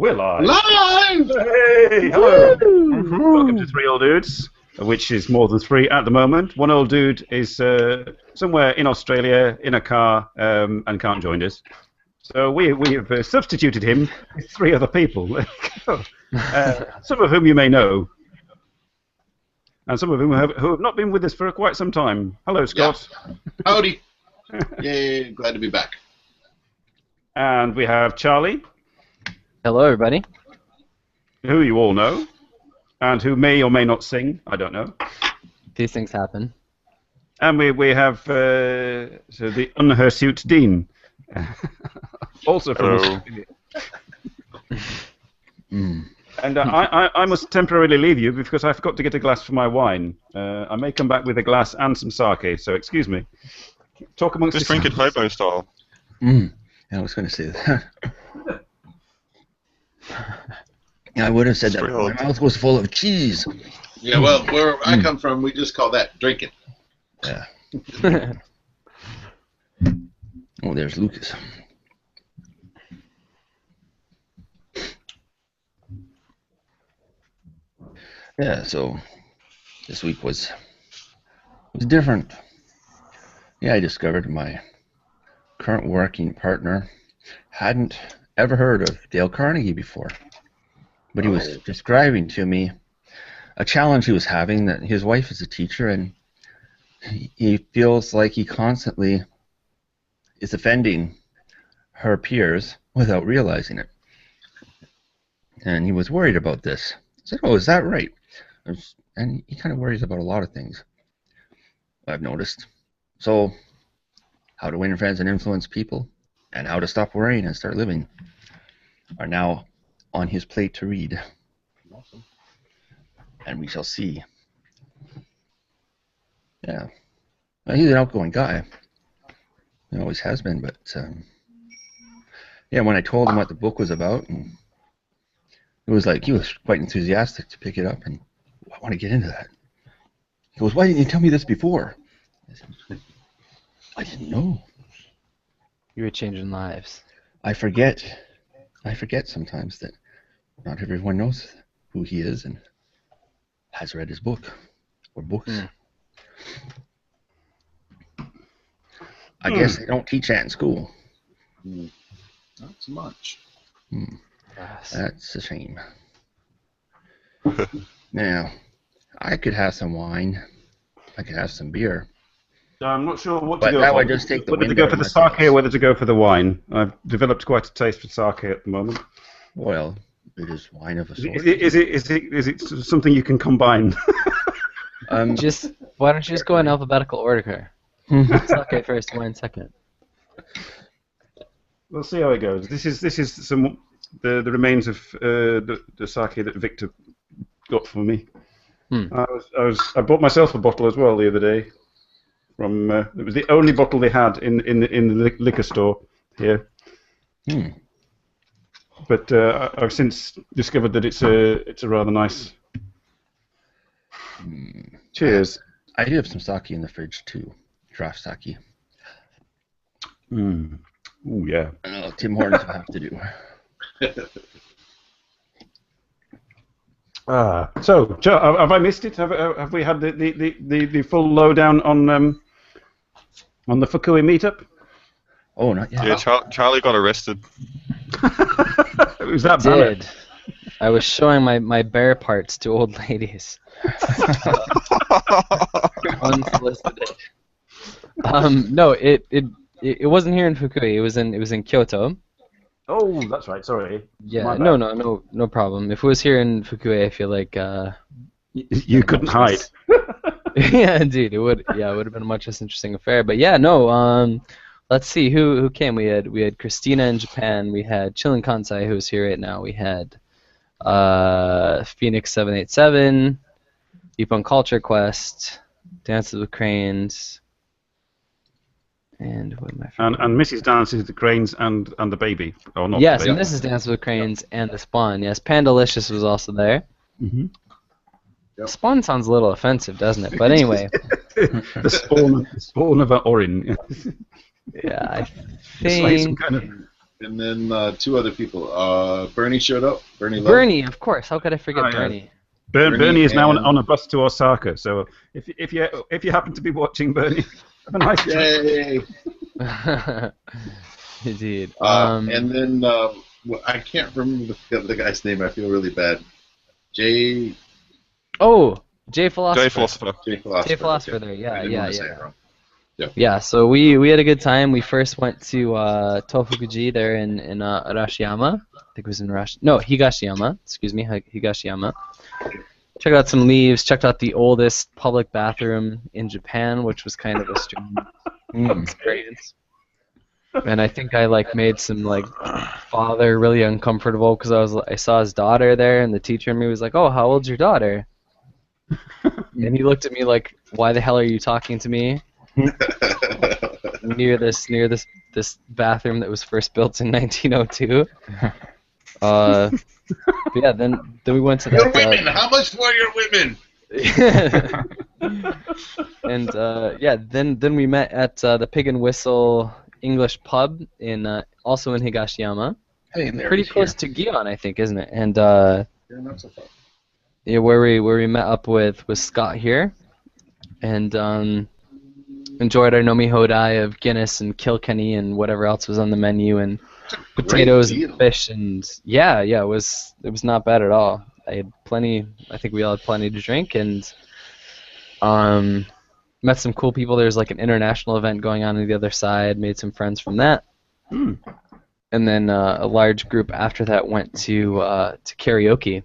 We're live. Live! Hey, hello. Welcome to Three Old Dudes, which is more than three at the moment. One old dude is somewhere in Australia in a car and can't join us. So we have substituted him with three other people. Some of whom you may know, and some of whom who have not been with us for quite some time. Hello, Scott. Yeah. Howdy. Yay, glad to be back. And we have Charlie. Hello, everybody. Who you all know, and who may or may not sing. I don't know. These things happen. And we have so the unhirsute Dean, also from Australia. And I must temporarily leave you because I forgot to get a glass for my wine. I may come back with a glass and some sake, so excuse me. Talk amongst Just drink it hobo style. Yeah, I was going to say that. I would have said that. My mouth was full of cheese. Yeah, well, where I come from, we just call that drinking. Yeah. Oh, there's Lucas. Yeah, so this week was different. Yeah, I discovered my current working partner hadn't ever heard of Dale Carnegie before, but he was describing to me a challenge he was having, that his wife is a teacher and he feels like he constantly is offending her peers without realizing it. And he was worried about this. I said, oh, is that right? And he kind of worries about a lot of things, I've noticed. So, how to win friends and influence people, and how to stop worrying and start living are now on his plate to read. Awesome. And we shall see. Yeah. Well, he's an outgoing guy. He always has been, but yeah, when I told him what the book was about, and it was like he was quite enthusiastic to pick it up, and I want to get into that. He goes, why didn't you tell me this before? I said, I didn't know. You were changing lives. I forget sometimes that not everyone knows who he is and has read his book or books. I guess they don't teach that in school. Not so much. Yes. That's a shame. Now, I could have some wine. I could have some beer. I'm not sure what to But go that for. would just take the whether to wind go out for of the my sake sails. or whether to go for the wine. I've developed quite a taste for sake at the moment. Well, it is wine of a sort. Is it something you can combine? Why don't you just go in alphabetical order? Sake first, wine second. We'll see how it goes. This is some the remains of the sake that Victor got for me. I bought myself a bottle as well the other day. From it was the only bottle they had in the liquor store here. But I've since discovered that it's a rather nice. Cheers. I do have some sake in the fridge too. Draft sake. Ooh, yeah. Tim Hortons will have to do. So, have I missed it? Have we had the full lowdown on the Fukui meetup? Oh, not yet. Yeah, Charlie got arrested. Was that bad? I was showing my bear parts to old ladies. Unsolicited. No, it wasn't here in Fukui. It was in Kyoto. Oh, that's right. Sorry. Yeah. No problem. If it was here in Fukui, I feel like you couldn't hide. Yeah, indeed. It would have been a much less interesting affair. But yeah, no. Let's see who came. We had Christina in Japan. We had Chillin Kansai, who's here right now. We had Phoenix 787, Ippon Culture Quest, Dances with Cranes, and what am I forgetting? And Mrs. Dances with the Cranes and the baby, or not? Yes, the baby. and this is Dances with Cranes and the Spawn. Yes, Pandalicious was also there. Yep. Spawn sounds a little offensive, doesn't it? But anyway. the spawn of an orin. Yeah, I It's like some think. kind of And then two other people. Bernie showed up. Bernie Love. Bernie, of course. How could I forget Oh, yeah. Bernie? Bernie is now and- on a bus to Osaka. So if you happen to be watching Bernie, have a nice trip. Yay! Indeed. And then I can't remember the guy's name. I feel really bad. Jay Jay Philosopher. Jay Philosopher. Jay Philosopher. Jay Philosopher okay. there. Yeah, I didn't yeah, want to say yeah. it wrong. Yeah, so we had a good time. We first went to Tofukuji there in Arashiyama. I think it was in Higashiyama. Excuse me, Higashiyama. Checked out some leaves. Checked out the oldest public bathroom in Japan, which was kind of a strange experience. And I think I made some father really uncomfortable because I saw his daughter there, and the teacher and me was like, "Oh, how old's your daughter?" And he looked at me like, "Why the hell are you talking to me?" near this bathroom that was first built in 1902. But yeah, then we went to that. Your women. How much for your women? And then we met at the Pig and Whistle English pub in also in Higashiyama. Hey, there Pretty he's close here. to Gion, I think, isn't it? And Yeah, not so far. yeah, where we met up with Scott here, and enjoyed our nomi hodai of Guinness and Kilkenny and whatever else was on the menu, and potatoes and fish, and yeah, it was not bad at all. I think we all had plenty to drink, and met some cool people. There's an international event going on the other side, made some friends from that. And then a large group after that went to karaoke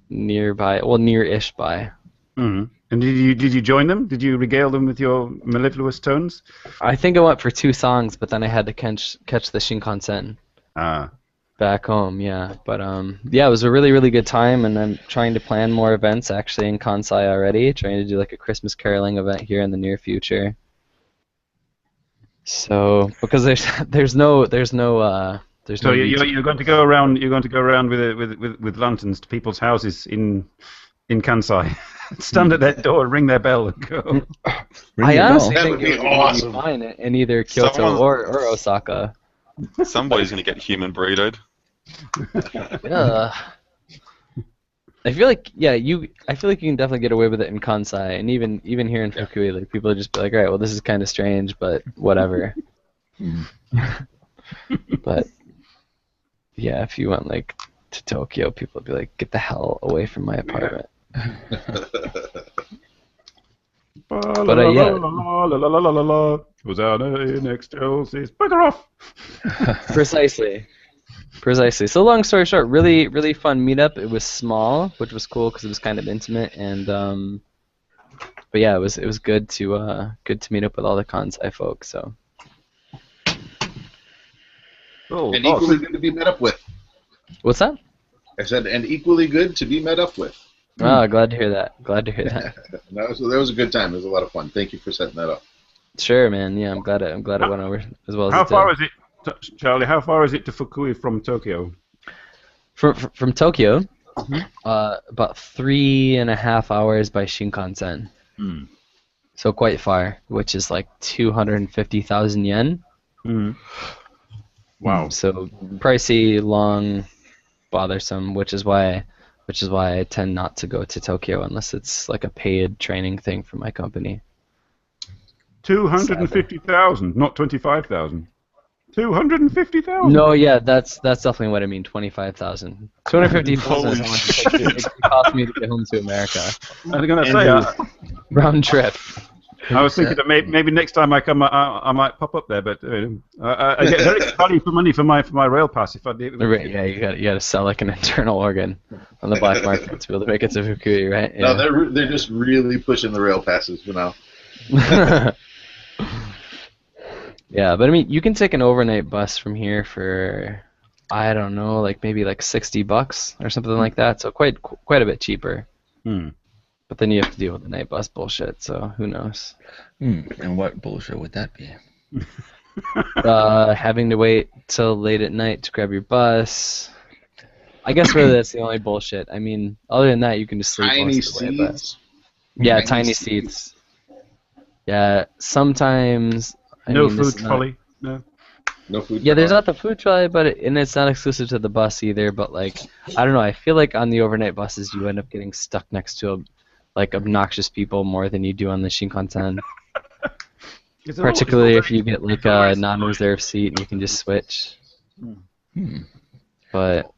near-ish by. And did you join them? Did you regale them with your mellifluous tones? I think I went for 2 songs, but then I had to catch the Shinkansen back home. Yeah, but yeah, it was a really, really good time, and I'm trying to plan more events actually in Kansai already. Trying to do a Christmas caroling event here in the near future. So because there's no. So you're going to go around. You're going to go around with lanterns to people's houses in Kansai. Stand at that door, ring their bell, and go. I honestly That think would be it would awesome. be fine in either Kyoto or Osaka. Somebody's gonna get human burritoed. I feel like you can definitely get away with it in Kansai, and even here in Fukui, people would just be like, all right, well, this is kind of strange, but whatever. But yeah, if you went to Tokyo, people would be like, get the hell away from my apartment. But yeah. Hosanna in excelsis. Bugger off! Precisely. So long story short, really, really fun meetup. It was small, which was cool because it was kind of intimate, and but yeah, it was good to meet up with all the Kansai folks. So. And equally good to be met up with. What's that? I said, and equally good to be met up with. Oh, glad to hear that. That was a good time. It was a lot of fun. Thank you for setting that up. Sure, man. Yeah, I'm glad it went over as well as How it far did. is it, Charlie? How far is it to Fukui from Tokyo? From Tokyo, about 3.5 hours by Shinkansen. So quite far, which is 250,000 yen. Wow. So pricey, long, bothersome, which is why I tend not to go to Tokyo unless it's a paid training thing for my company. 250,000, not 25,000. 250,000. No, yeah, that's definitely what I mean. 25,000. 250,000 is how much it cost me to get home to America. I was going to say, Round trip. I was thinking that maybe next time I come, I might pop up there, but I get very good value for money for my rail pass if I did. Right, yeah, you got to sell an internal organ on the black market to be able to make it to Fukui, right? Yeah. No, they're just really pushing the rail passes for now. Yeah, but I mean, you can take an overnight bus from here for, I don't know, maybe $60 or something like that. So quite a bit cheaper. But then you have to deal with the night bus bullshit. So who knows? And what bullshit would that be? Having to wait till late at night to grab your bus. I guess really that's the only bullshit. I mean, other than that, you can just sleep Tiny most of the way. But seats. yeah, tiny seats. Yeah, sometimes. No food trolley. No. No food. Yeah, for there's thought. not the food trolley, but and it's not exclusive to the bus either. But like, I don't know. I feel like on the overnight buses, you end up getting stuck next to like obnoxious people more than you do on the Shinkansen. Particularly if you get like a non-reserved seat and you can just switch. Hmm. But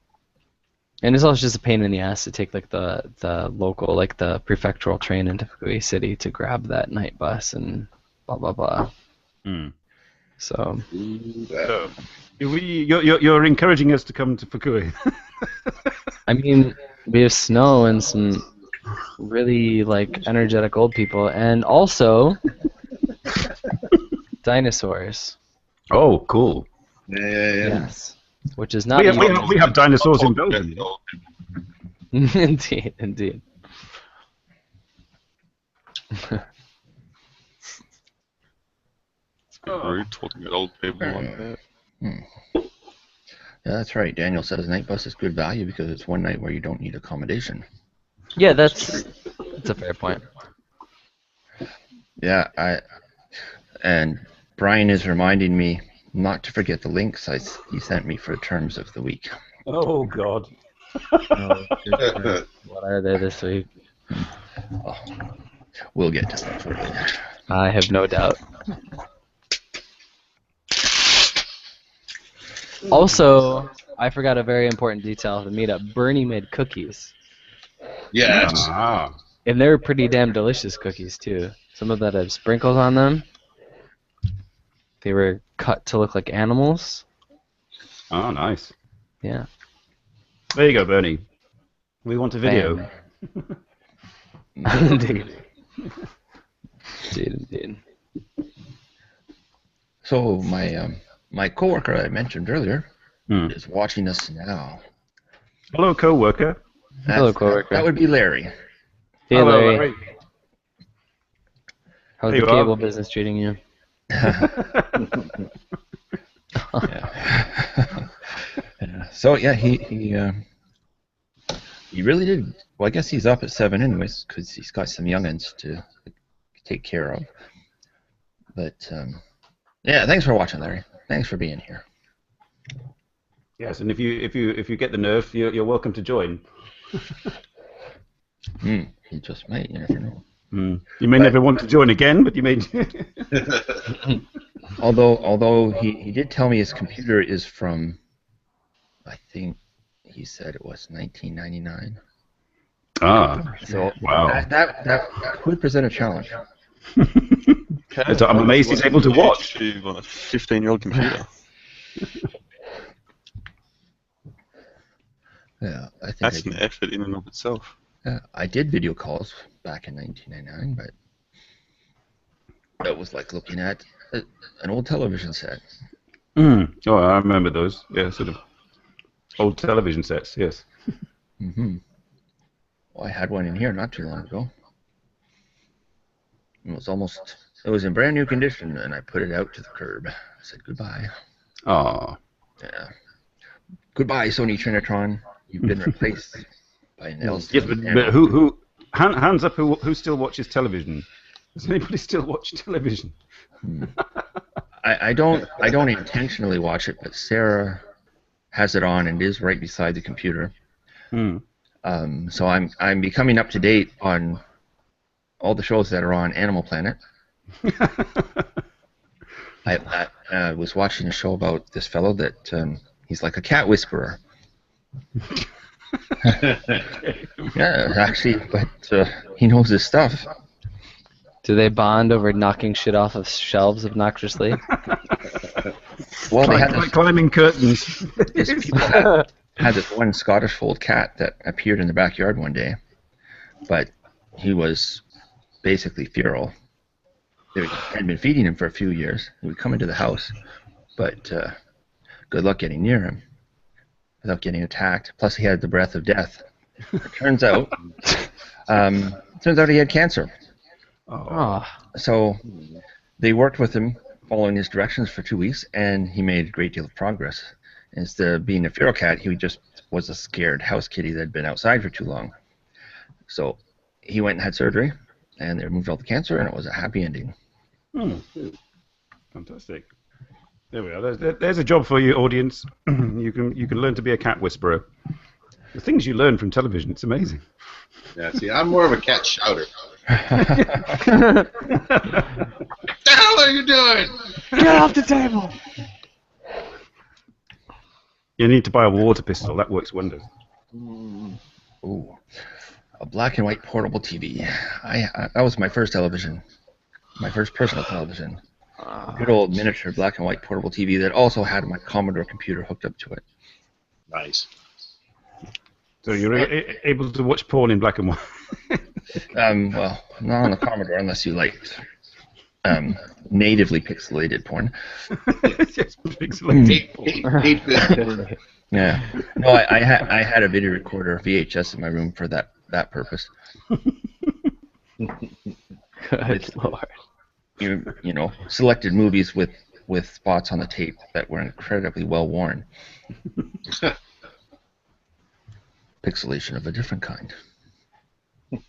and it's also just a pain in the ass to take like the local like the prefectural train into Fukui City to grab that night bus and blah blah blah. Hmm. So Ooh, that. So, you're encouraging us to come to Fukui. I mean, we have snow and some really like energetic old people, and also dinosaurs. Oh, cool. Yeah. Yes, which is not We have dinosaurs in Belgium. indeed, indeed. It's a bit rude talking about old people like that. Yeah, that's right. Daniel says night bus is good value because it's one night where you don't need accommodation. Yeah, that's a fair point. Yeah, and Brian is reminding me not to forget the links he sent me for terms of the week. Oh God. Oh, what are they this week? Oh, we'll get to that shortly. I have no doubt. Also, I forgot a very important detail of the meetup. Bernie made cookies. Yes. Ah. And they're pretty damn delicious cookies, too. Some of that have sprinkles on them. They were cut to look like animals. Oh, nice. Yeah. There you go, Bernie. We want a video. Bam. Indeed. Indeed. So my coworker I mentioned earlier Hmm. is watching us now. Hello, co-worker. Hello, coworker. That would be Larry. Hey, Hello, Larry. How's There the you are. cable business treating you? Yeah. So yeah, he really did. Well, I guess he's up at 7 anyways because he's got some youngins to take care of. But yeah, thanks for watching, Larry. Thanks for being here. Yes, and if you get the nerve, you're welcome to join. You just might. You never know. You may never want to join again, but you may. Although he did tell me his computer is from, I think he said it was 1999. Ah, So wow. that could present a challenge. So I'm amazed he's able to watch. YouTube on a 15-year-old computer. Yeah, I think That's an effort in and of itself. I did video calls back in 1999, but that was like looking at an old television set. Oh, I remember those. Yeah, sort of old television sets. Yes. Well, I had one in here not too long ago. It was in brand new condition, and I put it out to the curb. I said goodbye. Ah. Yeah. Goodbye, Sony Trinitron. You've been replaced by an LCD. Yes, but who? Hands up. Who still watches television? Does anybody still watch television? I don't intentionally watch it, but Sarah has it on and is right beside the computer. So I'm becoming up to date on all the shows that are on Animal Planet. I was watching a show about this fellow that he's like a cat whisperer. Yeah, actually, but he knows his stuff. Do they bond over knocking shit off of shelves obnoxiously? Well, they had Like climbing curtains. this people had this one Scottish fold cat that appeared in the backyard one day, but he was basically feral. They had been feeding him for a few years. He would come into the house, but good luck getting near him without getting attacked. Plus, he had the breath of death. It turns out he had cancer. Oh. So they worked with him, following his directions for 2 weeks, and he made a great deal of progress. Instead of being a feral cat, he just was a scared house kitty that had been outside for too long. So he went and had surgery, and they removed all the cancer, and it was a happy ending. Fantastic. There we are. There's a job for you, audience. You can learn to be a cat whisperer. The things you learn from television, it's amazing. Yeah, see, I'm more of a cat shouter. What the hell are you doing? Get off the table! You need to buy a water pistol. That works wonders. Ooh, a black and white portable TV. That was my first television, my first personal television. Good old miniature black and white portable TV that also had my Commodore computer hooked up to it. Nice. So you're able to watch porn in black and white. Well, not on the Commodore unless you liked natively pixelated porn. Yes, pixelated porn. 8-bit. Yeah. No, I had a video recorder, VHS, in my room for that purpose. Good lord. You know, selected movies with spots on the tape that were incredibly well worn. Pixelation of a different kind. Oh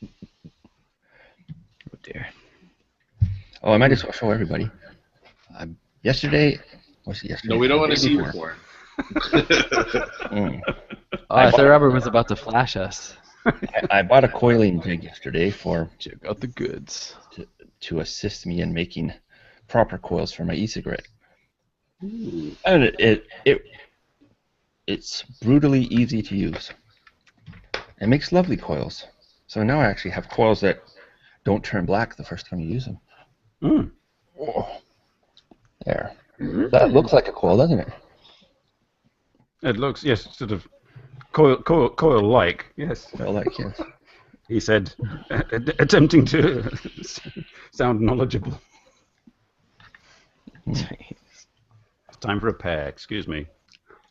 dear. Oh, I might as well show everybody. Yesterday, was it yesterday? No, we don't want to see Before. your porn. Mm. Oh, I thought Robert was about to flash us. I bought a coiling jig yesterday Check out the goods. to assist me in making proper coils for my e-cigarette. And it's brutally easy to use. It makes lovely coils. So now I actually have coils that don't turn black the first time you use them. Mm. Oh, there. That looks like a coil, doesn't it? It looks, yes, sort of coil-like, yes. Well, like, yes. He said, attempting to sound knowledgeable. It's time for a pair, excuse me.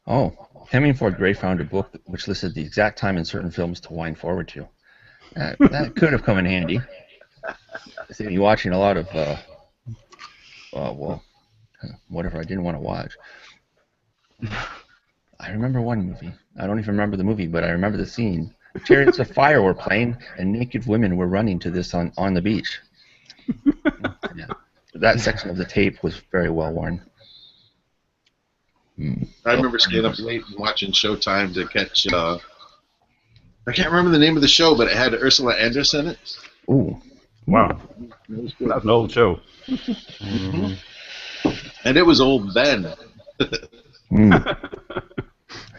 Oh, Hemingford Gray found a book which listed the exact time in certain films to wind forward to. That could have come in handy. See me watching a lot of, well, whatever I didn't want to watch. I remember one movie. I don't even remember the movie, but I remember the scene. Chariots of Fire were playing, and naked women were running to this on the beach. Yeah. That section of the tape was very well worn. I remember staying up late and watching Showtime to catch. I can't remember the name of the show, but it had Ursula Andress in it. Ooh. Wow. It was good. That's an old show. And it was old then.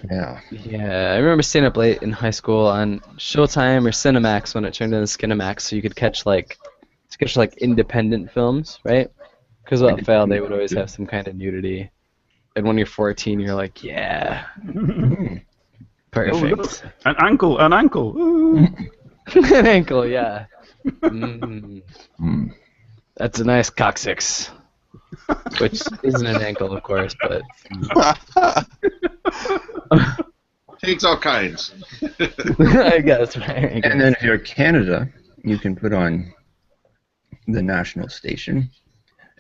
Yeah. Yeah, I remember staying up late in high school on Showtime or Cinemax when it turned into Skinemax, so you could catch like independent films, right? Because without fail, they would always have some kind of nudity. And when you're 14, you're like, yeah, perfect. Oh, look, an ankle. Ooh. An ankle, yeah. That's a nice coccyx. Which isn't an ankle, of course, but... Takes all kinds. I guess, right. And then if you're Canada, you can put on the national station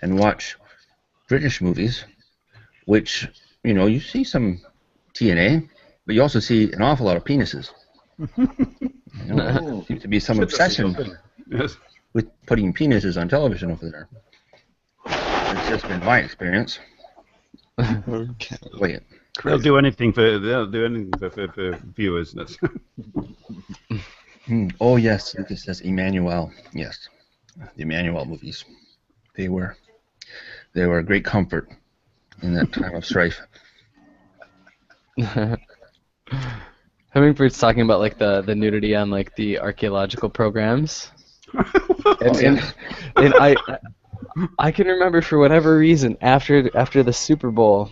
and watch British movies, which, you know, you see some TNA, but you also see an awful lot of penises. You know, there seems to be some obsession Yes. with putting penises on television over there. It's just been my experience. Okay. Wait. They'll do anything for viewers. That's Oh yes, Lucas says Emmanuel. Yes, the Emmanuel movies. They were a great comfort in that time of strife. Hemingford's talking about like the nudity on like the archaeological programs. And I can remember for whatever reason after the Super Bowl,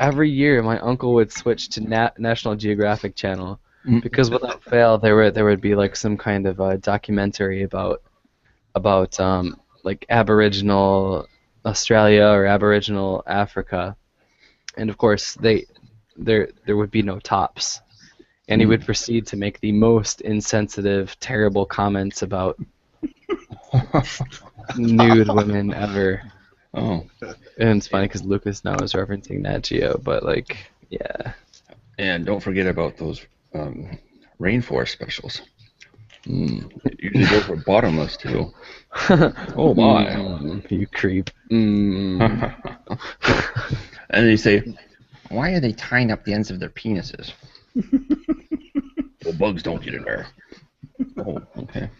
every year my uncle would switch to National Geographic Channel because without fail there would be like some kind of documentary about like Aboriginal Australia or Aboriginal Africa, and of course there would be no tops, and he would proceed to make the most insensitive, terrible comments about nude women ever. Oh. And it's funny because Lucas now is referencing Nat Geo, but like, yeah. And don't forget about those rainforest specials. Usually those were bottomless too. Oh my! You creep. And And they say, why are they tying up the ends of their penises? Well, bugs don't get in there. Oh, okay.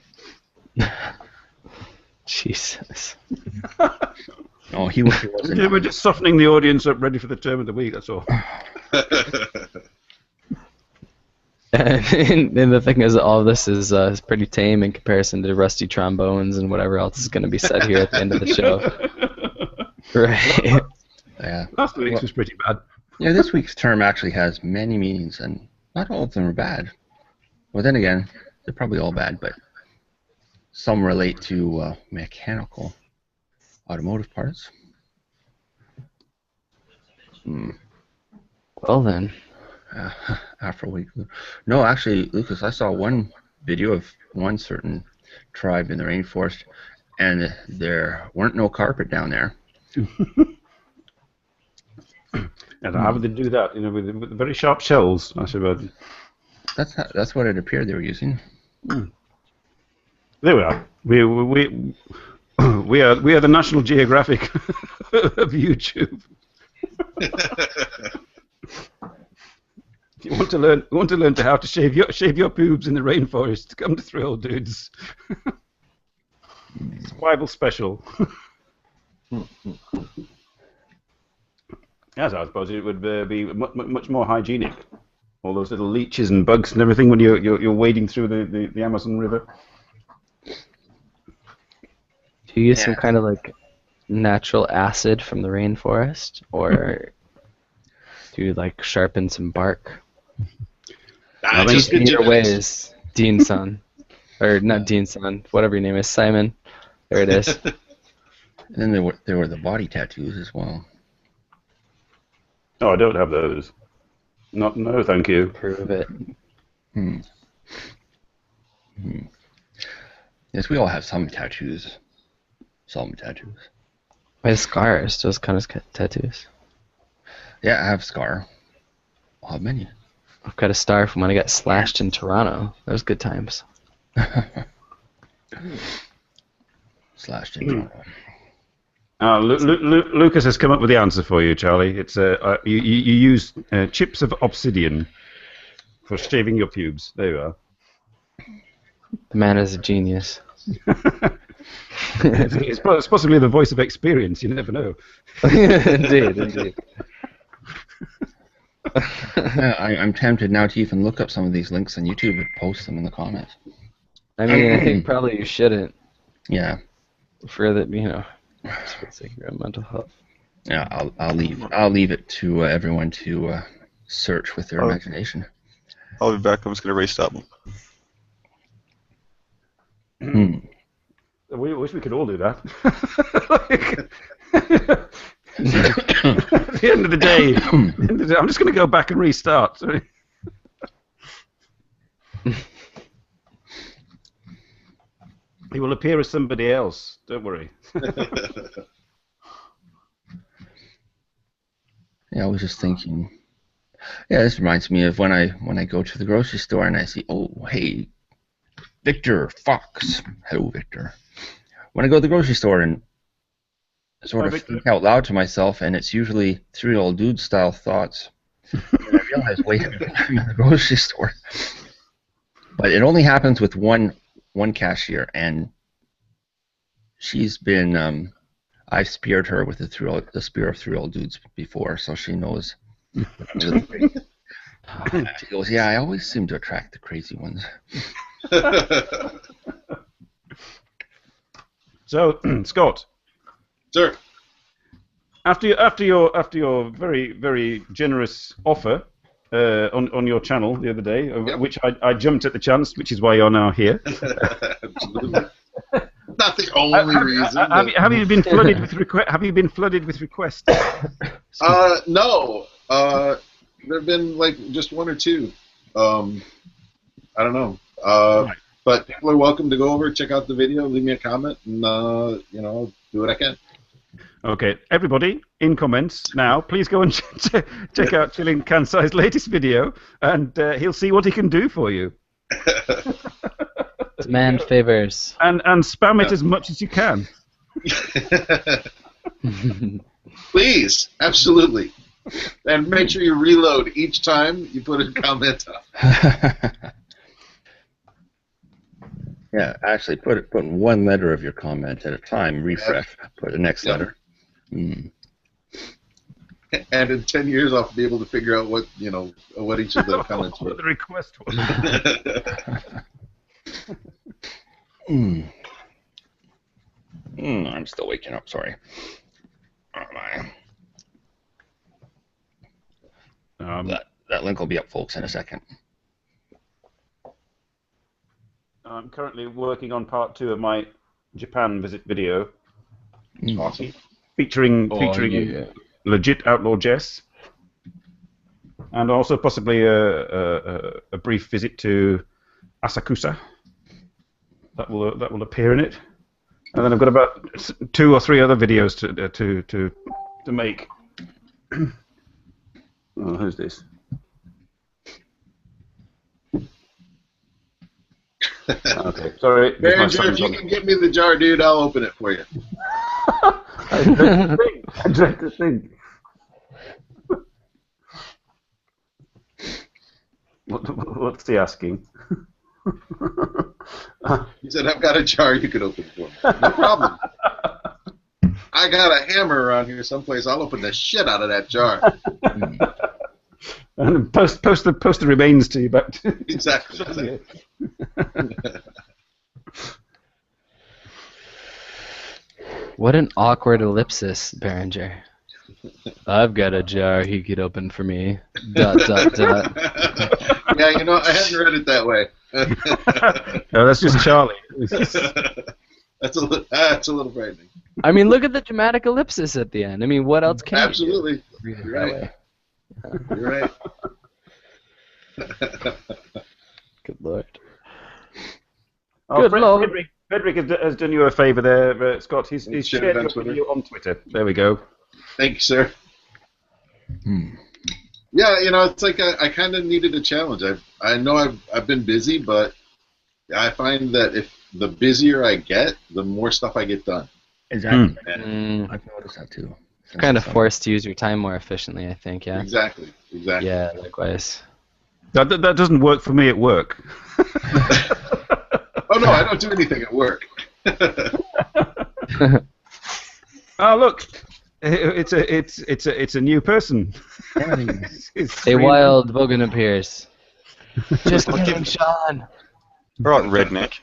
Jesus. No, he wasn't. Yeah, we're just softening the audience up, ready for the term of the week. That's all. And the thing is, all of this is pretty tame in comparison to rusty trombones and whatever else is going to be said here at the end of the show. Right. Yeah. Last week's was pretty bad. Yeah, this week's term actually has many meanings, and not all of them are bad. Well, then again, they're probably all bad, but some relate to mechanical automotive parts. Well then. Afro week. No, actually, Lucas, I saw one video of one certain tribe in the rainforest, and there weren't no carpet down there. And how would they do that? You know, with very sharp shells, I suppose. That's what it appeared they were using. There we are. We are the National Geographic of YouTube. If you want to learn how to shave your pubes in the rainforest, come to Three Old Dudes. Survival special. Yes, I suppose it would be much more hygienic. All those little leeches and bugs and everything when you're wading through the Amazon River. Do you use some kind of like natural acid from the rainforest, or do you like sharpen some bark? Just In your good ways, Dean's son, or not Dean's son, whatever your name is, Simon. There it is. And then there were the body tattoos as well. Oh, I don't have those. No, thank you. Prove it. Yes, we all have some tattoos. Some tattoos. I have scars, those kind of tattoos. Yeah, I have a scar. I'll have many. I've got a star from when I got slashed in Toronto. That was good times. Slashed in Toronto. Lucas has come up with the answer for you, Charlie. It's you use chips of obsidian for shaving your pubes. There you are. The man is a genius. It's possibly the voice of experience. You never know. Indeed. I'm tempted now to even look up some of these links on YouTube and post them in the comments. I mean, I think probably you shouldn't. Yeah. For the, just for the sake of your own mental health. Yeah, I'll leave it to everyone to search with their imagination. I'll be back. I'm just gonna restart. We wish we could all do that. At the end of the day, I'm just going to go back and restart. Sorry. He will appear as somebody else. Don't worry. Yeah, I was just thinking. Yeah, this reminds me of when I go to the grocery store and I see, oh, hey, Victor Fox. Hello, Victor. When I go to the grocery store and sort of think out loud to myself, and it's usually Three Old Dudes style thoughts. And I realize, wait, I'm in the grocery store. But it only happens with one cashier, and she's been. I've speared her with the spear of Three Old Dudes before, so she knows. She goes, yeah, I always seem to attract the crazy ones. So, Scott. Sir. After your very, very generous offer on your channel the other day, which I jumped at the chance, which is why you're now here. Absolutely. Not the only reason. Have you been flooded with requests? No. There have been like just one or two. I don't know. Right. But people are welcome to go over, check out the video, leave me a comment, and do what I can. Okay, everybody, in comments now, please go and check out Chilling Kansai's latest video, and he'll see what he can do for you. Demand favors. And spam it as much as you can. Please, absolutely. And make sure you reload each time you put a comment up. Yeah, actually, put one letter of your comment at a time. Refresh. Put the next letter. Mm. And in 10 years, I'll be able to figure out what what each of the comments were. What the request was. I'm still waking up. Sorry. Oh my. That link will be up, folks, in a second. I'm currently working on part 2 of my Japan visit video. Awesome. Featuring yeah. legit Outlaw Jess. And also possibly a brief visit to Asakusa. That will appear in it. And then I've got about 2 or 3 other videos to make. Oh, who's this? Okay, sorry. Behringer, if you can get me the jar, dude, I'll open it for you. I dread to think. What's he asking? He said, I've got a jar you could open for me. No problem. I got a hammer around here someplace. I'll open the shit out of that jar. And post the remains to you back to Exactly. What an awkward ellipsis, Behringer. I've got a jar he could open for me. ... Yeah, I hadn't read it that way. No, that's just Charlie. That's a little frightening. I mean, look at the dramatic ellipsis at the end. I mean, what else can Absolutely. you do? You're right. You're right. Good lord. Oh, Good lord. Frederick has done you a favour there, Scott. He's shared it on your Twitter. video on Twitter. There we go. Thank you, sir. Yeah, it's like I kind of needed a challenge. I know I've been busy, but I find that if the busier I get, the more stuff I get done. Exactly. I've noticed that too. Kind of forced to use your time more efficiently, I think, yeah? Exactly. Yeah, likewise. That doesn't work for me at work. Oh no, I don't do anything at work. Oh look, it's a new person. A wild Bogan appears. Just kidding, Sean. Right, redneck.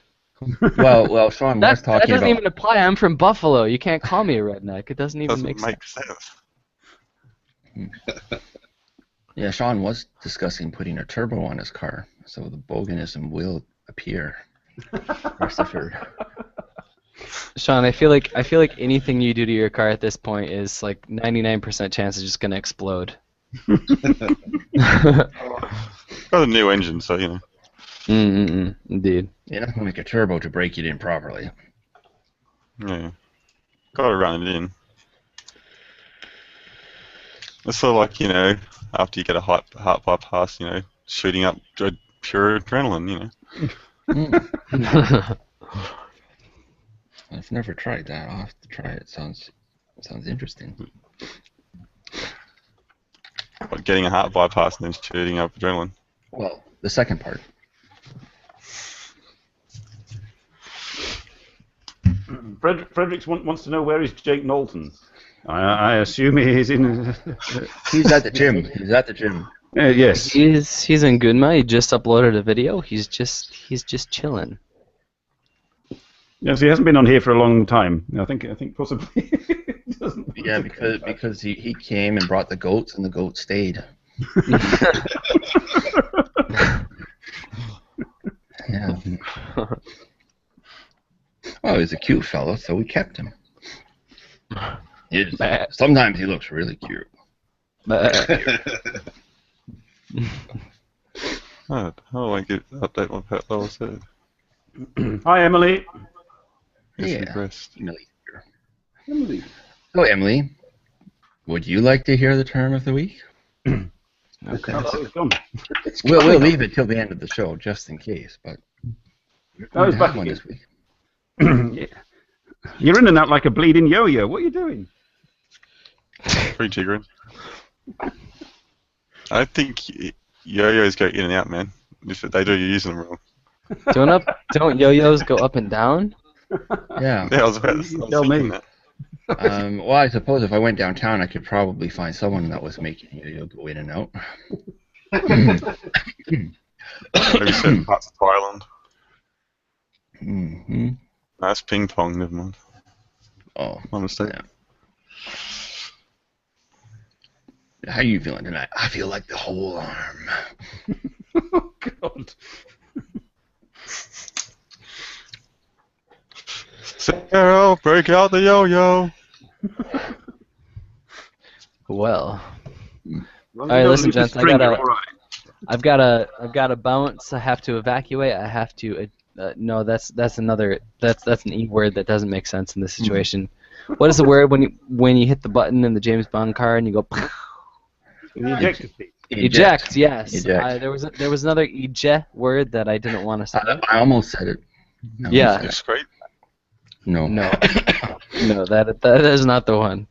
Well, Sean was That talking doesn't about. even apply. I'm from Buffalo. You can't call me a redneck. It doesn't even Doesn't make sense. sense. Yeah, Sean was discussing putting a turbo on his car, so the Boganism will appear. Rest assured. Sean, I feel like anything you do to your car at this point is like 99% chance it's just gonna explode. Got a new engine, so Indeed. You're not going to make a turbo to break it in properly. Yeah. Got to run it in. It's sort of like, after you get a heart bypass, shooting up pure adrenaline, I've never tried that. I'll have to try it. Sounds interesting. Like getting a heart bypass and then shooting up adrenaline. Well, the second part. Fredericks wants to know where is Jake Knowlton. I assume he's in. He's at the gym. Yes. He's in Gunma. He just uploaded a video. He's just chilling. Yes, he hasn't been on here for a long time. I think possibly. Yeah, because he came and brought the goats, and the goats stayed. Yeah. Well, he's a cute fellow, so we kept him. Sometimes he looks really cute. How do I update my pet level set? Hi, Emily. Yeah. Emily. So, Emily, would you like to hear the term of the week? Okay. We'll leave it till the end of the show, just in case. But he's back one again. this week. You're in and out like a bleeding yo-yo. What are you doing? Free jiggering. I think yo-yos go in and out, man. If they do, you're using them wrong. Don't yo-yos go up and down? Yeah. Yeah, I was You tell me. thinking that. Well, I suppose if I went downtown, I could probably find someone that was making yo-yo go in and out. Maybe certain parts of Thailand. Hmm. That's ping pong. Never mind. Oh, My mistake. yeah. How are you feeling tonight? I feel like the whole arm. Oh, God. Sarah, break out the yo-yo. Well. All right, listen, gents, All right. I've got to bounce. I have to evacuate. I have to. No, that's an E word that doesn't make sense in this situation. What is the word when you hit the button in the James Bond car and you go? The ejector seat. Eject. Yes. Eject. There was another word that I didn't want to say. I almost said it. Yeah. Discreet. No. No, that is not the one.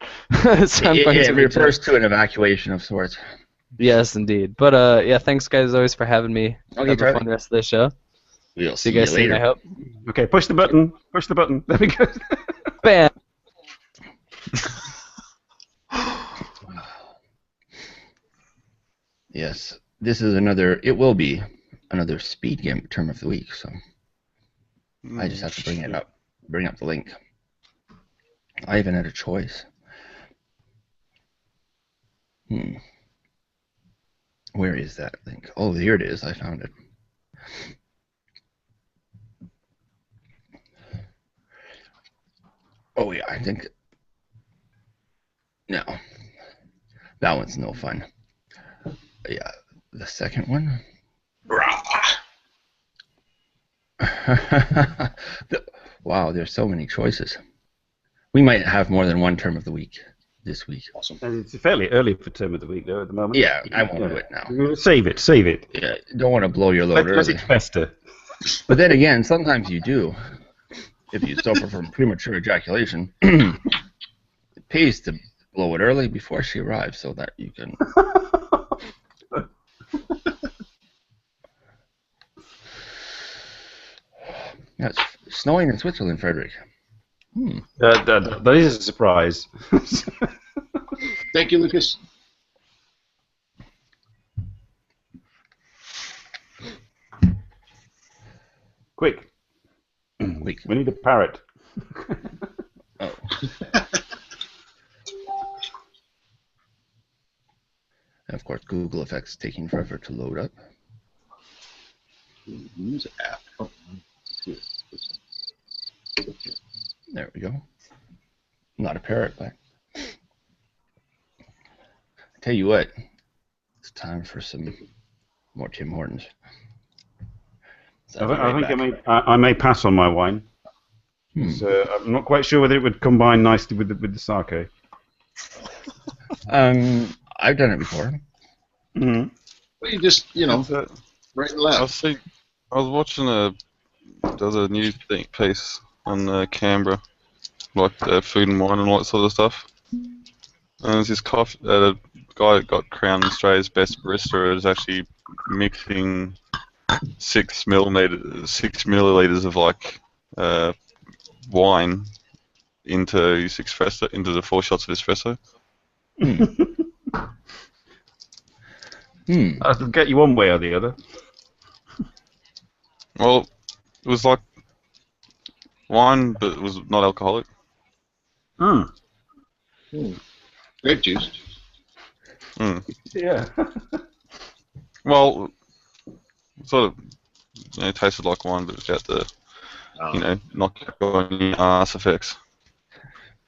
So I'm going It to refers reject. to an evacuation of sorts. Yes, indeed. But yeah, thanks guys as always for having me. Okay, Have a Charlie. fun rest of the show. We'll See you guys soon, later. I hope. Okay, push the button. Push the button. There we go. Bam. Yes, this is another. It will be another speed game term of the week. So I just have to bring it up. Bring up the link. I even had a choice. Where is that link? Oh, here it is. I found it. Oh yeah, I think. No, that one's no fun. Yeah, the second one. Wow, there's so many choices. We might have more than one term of the week this week. Awesome. And it's fairly early for term of the week, though, at the moment. Yeah, I won't do it now. Save it. Save it. Yeah, don't want to blow your load Let early. it fester. But then again, sometimes you do. If you suffer from premature ejaculation, it pays to blow it early before she arrives so that you can... Yeah, it's snowing in Switzerland, Frederick. That is a surprise. Thank you, Lucas. Quick. Quick. We need a parrot. Oh. And of course, Google Effects taking forever to load up. Use app. Oh, There we go. Not a parrot, but I tell you what, it's time for some more Tim Hortons. So I think I may pass on my wine. So I'm not quite sure whether it would combine nicely with the sake. I've done it before. Mm-hmm. well, you just, right and I left. was watching there's a new piece on Canberra, like food and wine and all that sort of stuff. And there's this guy that got crowned Australia's best barista is actually mixing 6 milliliters of wine into the 4 shots of espresso. I'll get you one way or the other. Well, it was like wine, but it was not alcoholic. Mm. Grape juice. Yeah. Well, sort of, it tasted like wine, but without the, knock on your ass effects.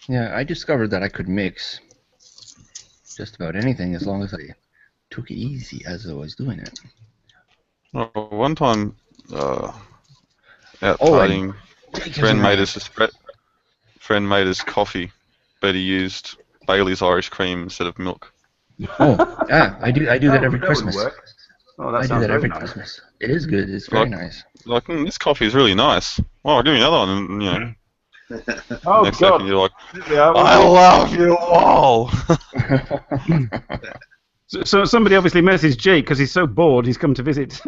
Yeah, I discovered that I could mix just about anything as long as I took it easy as I was doing it. Well, one time, out Oh, partying, friend made us coffee, but he used Bailey's Irish cream instead of milk. Oh, yeah, I do that every would Christmas. work. Oh, that I do sounds that very every nice. Christmas. It is good. It's very nice. Like, this coffee is really nice. Oh, give me another one. And, Oh, next God. second you're like, Yeah, I love you all. So somebody obviously messaged Jake because he's so bored he's come to visit.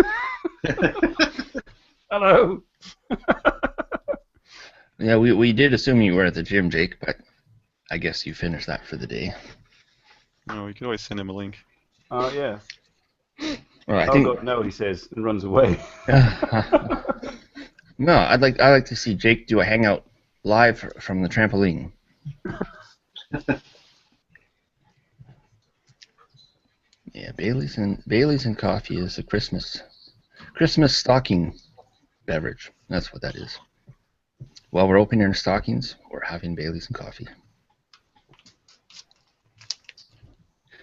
Hello. Yeah, we did assume you were at the gym, Jake, but I guess you finished that for the day. Oh, we could always send him a link. Oh yeah. Well, I Oh think God, no, he says and runs away. no, I'd like to see Jake do a hangout live from the trampoline. Yeah, Bailey's and coffee is a Christmas stocking beverage. That's what that is. While we're opening our stockings, we're having Bailey's and coffee.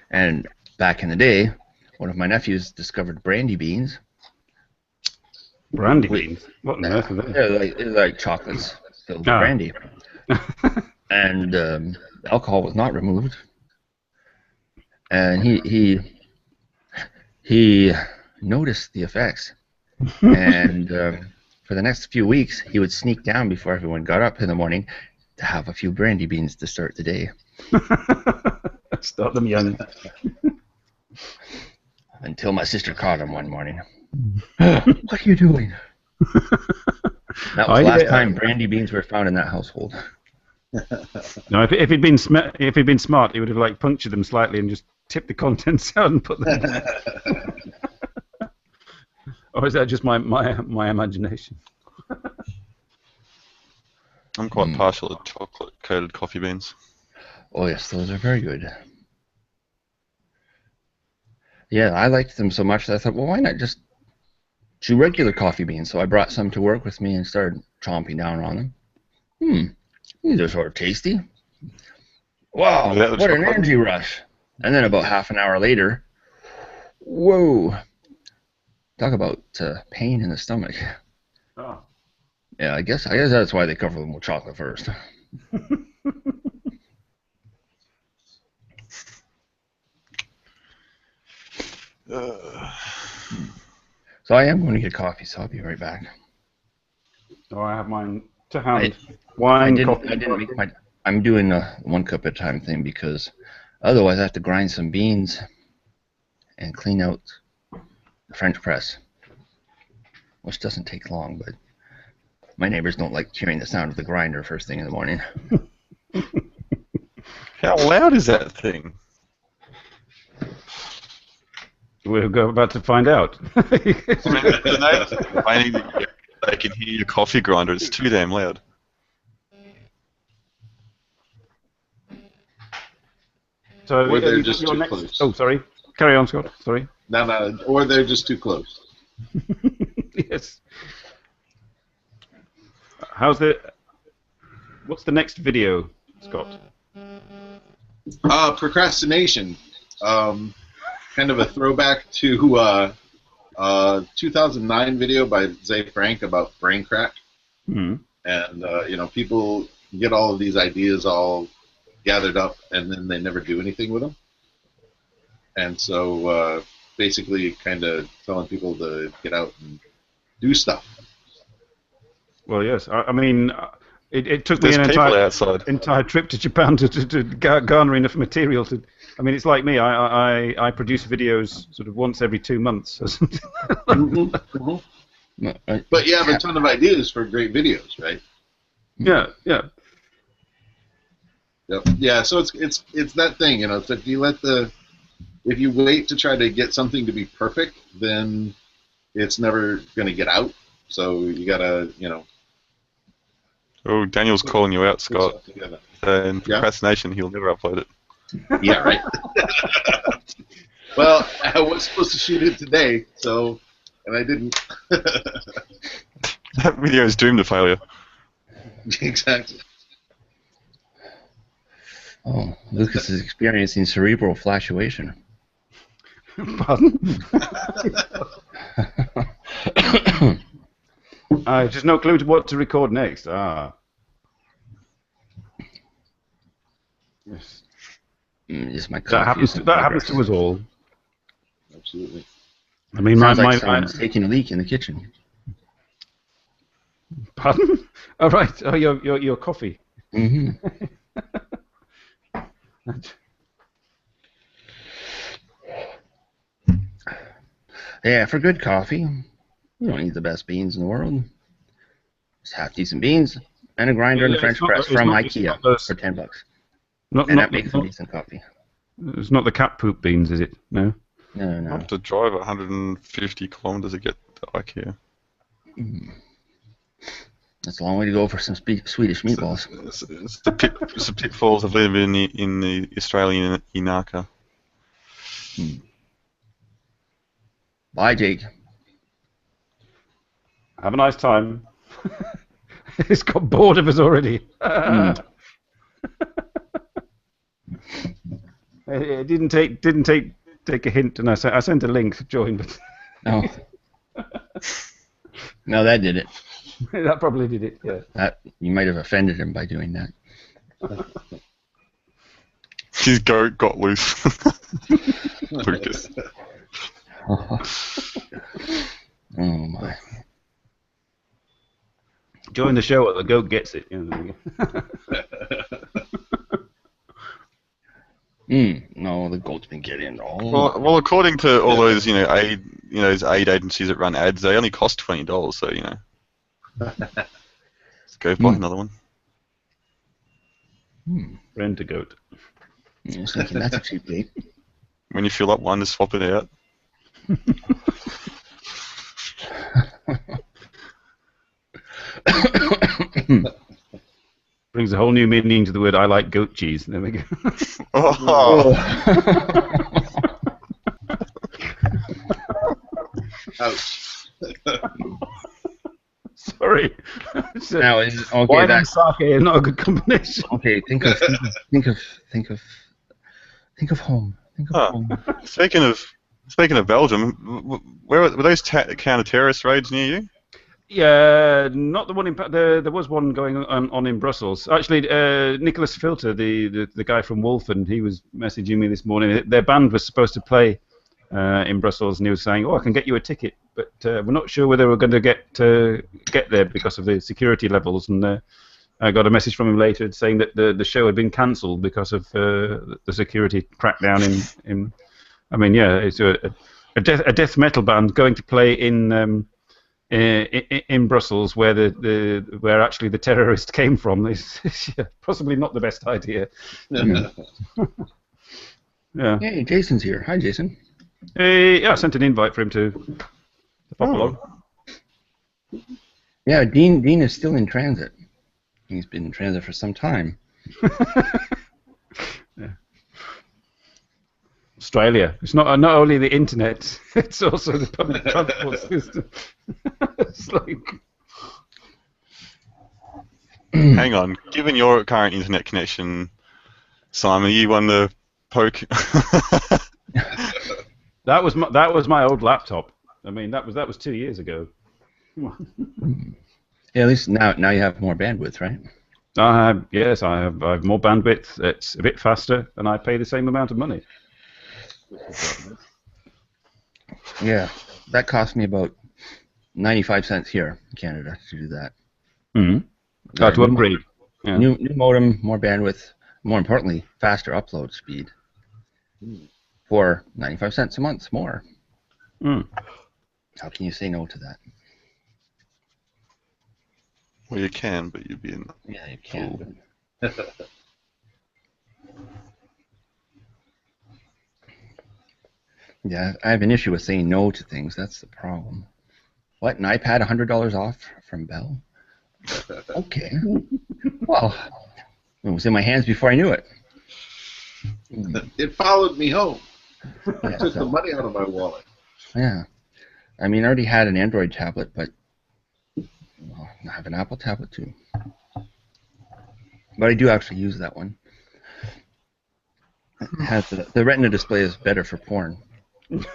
And back in the day, one of my nephews discovered brandy beans. Brandy beans? What on earth are they? They're like chocolates filled with brandy. And the alcohol was not removed. And he noticed the effects. And for the next few weeks, he would sneak down before everyone got up in the morning to have a few brandy beans to start the day. Start them young. Until my sister caught him one morning. What are you doing? That was the last time brandy beans were found in that household. No, if he'd been smart, he would have like punctured them slightly and just tipped the contents out and put them. Or is that just my imagination? I'm quite partial to chocolate-coated coffee beans. Oh yes, those are very good. Yeah, I liked them so much that I thought, well, why not just chew regular coffee beans? So I brought some to work with me and started chomping down on them. These are sort of tasty. Wow, what an energy rush. And then about half an hour later, whoa. Talk about pain in the stomach. Oh. Yeah, I guess that's why they cover them with chocolate first. So I am going to get coffee, so I'll be right back. Oh, I have mine to hand. Coffee. I'm doing a 1 cup at a time thing because otherwise I have to grind some beans and clean out the French press, which doesn't take long, but my neighbors don't like hearing the sound of the grinder first thing in the morning. How loud is that thing? We're about to find out. They can hear your coffee grinder. It's too damn loud. So or they're just too close. Oh, sorry. Carry on, Scott. Sorry. No, or they're just too close. Yes. What's the next video, Scott? Procrastination. Kind of a throwback to 2009 video by Zay Frank about brain crack. Mm-hmm. And people get all of these ideas all gathered up, and then they never do anything with them. And so basically kind of telling people to get out and do stuff. Well, yes. I mean, it took me There's an people entire trip to Japan to garner enough material to. I mean, it's like me. I produce videos sort of once every 2 months or something. But you have a ton of ideas for great videos, right? Yeah. Yep. Yeah. So it's that thing, So if you wait to try to get something to be perfect, then it's never going to get out. So you gotta, Oh, Daniel's calling you out, Scott. And procrastination, he'll never upload it. Yeah, right. Well, I was supposed to shoot it today, and I didn't. That video is doomed to failure. Exactly. Oh, Lucas is experiencing cerebral fluctuation. Pardon? Just no clue to what to record next. Yes. Is my That happens to us all. Absolutely. I mean, someone's taking a leak in the kitchen. Pardon? Oh right. Oh, your coffee. Mm-hmm. Yeah, for good coffee, you don't need the best beans in the world. Just half decent beans and a grinder and a Yeah, French press from IKEA those, for $10, not, and not, that makes some decent coffee. it's not the cat poop beans, is it? No. No, I no. have to drive 150 kilometers to get to IKEA. That's a long way to go for some Swedish meatballs. It's the pitfalls of living in the Australian Inaka. Bye, Jake. Have a nice time. He's got bored of us already. It didn't take a hint, and I sent a link to join, but No. No, that did it. that probably did it. Yeah. That you might have offended him by doing that. His goat got loose. Lucas. Oh my. Join the show, or the goat gets it. Yeah, there we go. No, the goat's been getting all. Well, according to all those, those aid agencies that run ads, they only cost $20. So let's go buy another one. Rent a goat. I was thinking that's a cheap date. When you fill up one, just swap it out. Brings a whole new meaning to the word. I like goat cheese. There we go. Oh. Ouch. Sorry. Now is okay. Wine and sake are not a good combination. Okay. Think of home. Think of home. Speaking of Belgium, where were those counter-terrorist raids near you? Yeah, not the one in. There was one going on in Brussels. Actually, Nicholas Filter, the guy from Wolfen, he was messaging me this morning. Their band was supposed to play in Brussels, and he was saying, "Oh, I can get you a ticket, but we're not sure whether we're going to get there because of the security levels." And I got a message from him later saying that the show had been cancelled because of the security crackdown in. I mean, yeah, it's a death metal band going to play in Brussels, where where actually the terrorist came from. Is possibly not the best idea. Yeah. Hey, Jason's here. Hi, Jason. Yeah, I sent an invite for him to pop along. Yeah, Dean is still in transit. He's been in transit for some time. Yeah. Australia. It's not only the internet, it's also the public transport system. It's like... Hang on. Given your current internet connection, Simon, you won the poke. That was my old laptop. I mean, that was 2 years ago. Yeah, at least now you have more bandwidth, right? Yes, I have more bandwidth. It's a bit faster, and I pay the same amount of money. Yeah, that cost me about 95 cents here in Canada to do that. To upgrade. Yeah. New modem, more bandwidth, more importantly, faster upload speed. For 95 cents a month more. How can you say no to that? Well, you can, but you'd be in. Yeah, you can. Yeah, I have an issue with saying no to things. That's the problem. What, an iPad $100 off from Bell? Okay. Well, it was in my hands before I knew it. It followed me home. Yeah, Took the money out of my wallet. Yeah. I mean, I already had an Android tablet, but I have an Apple tablet too. But I do actually use that one. It has the Retina display is better for porn. Well,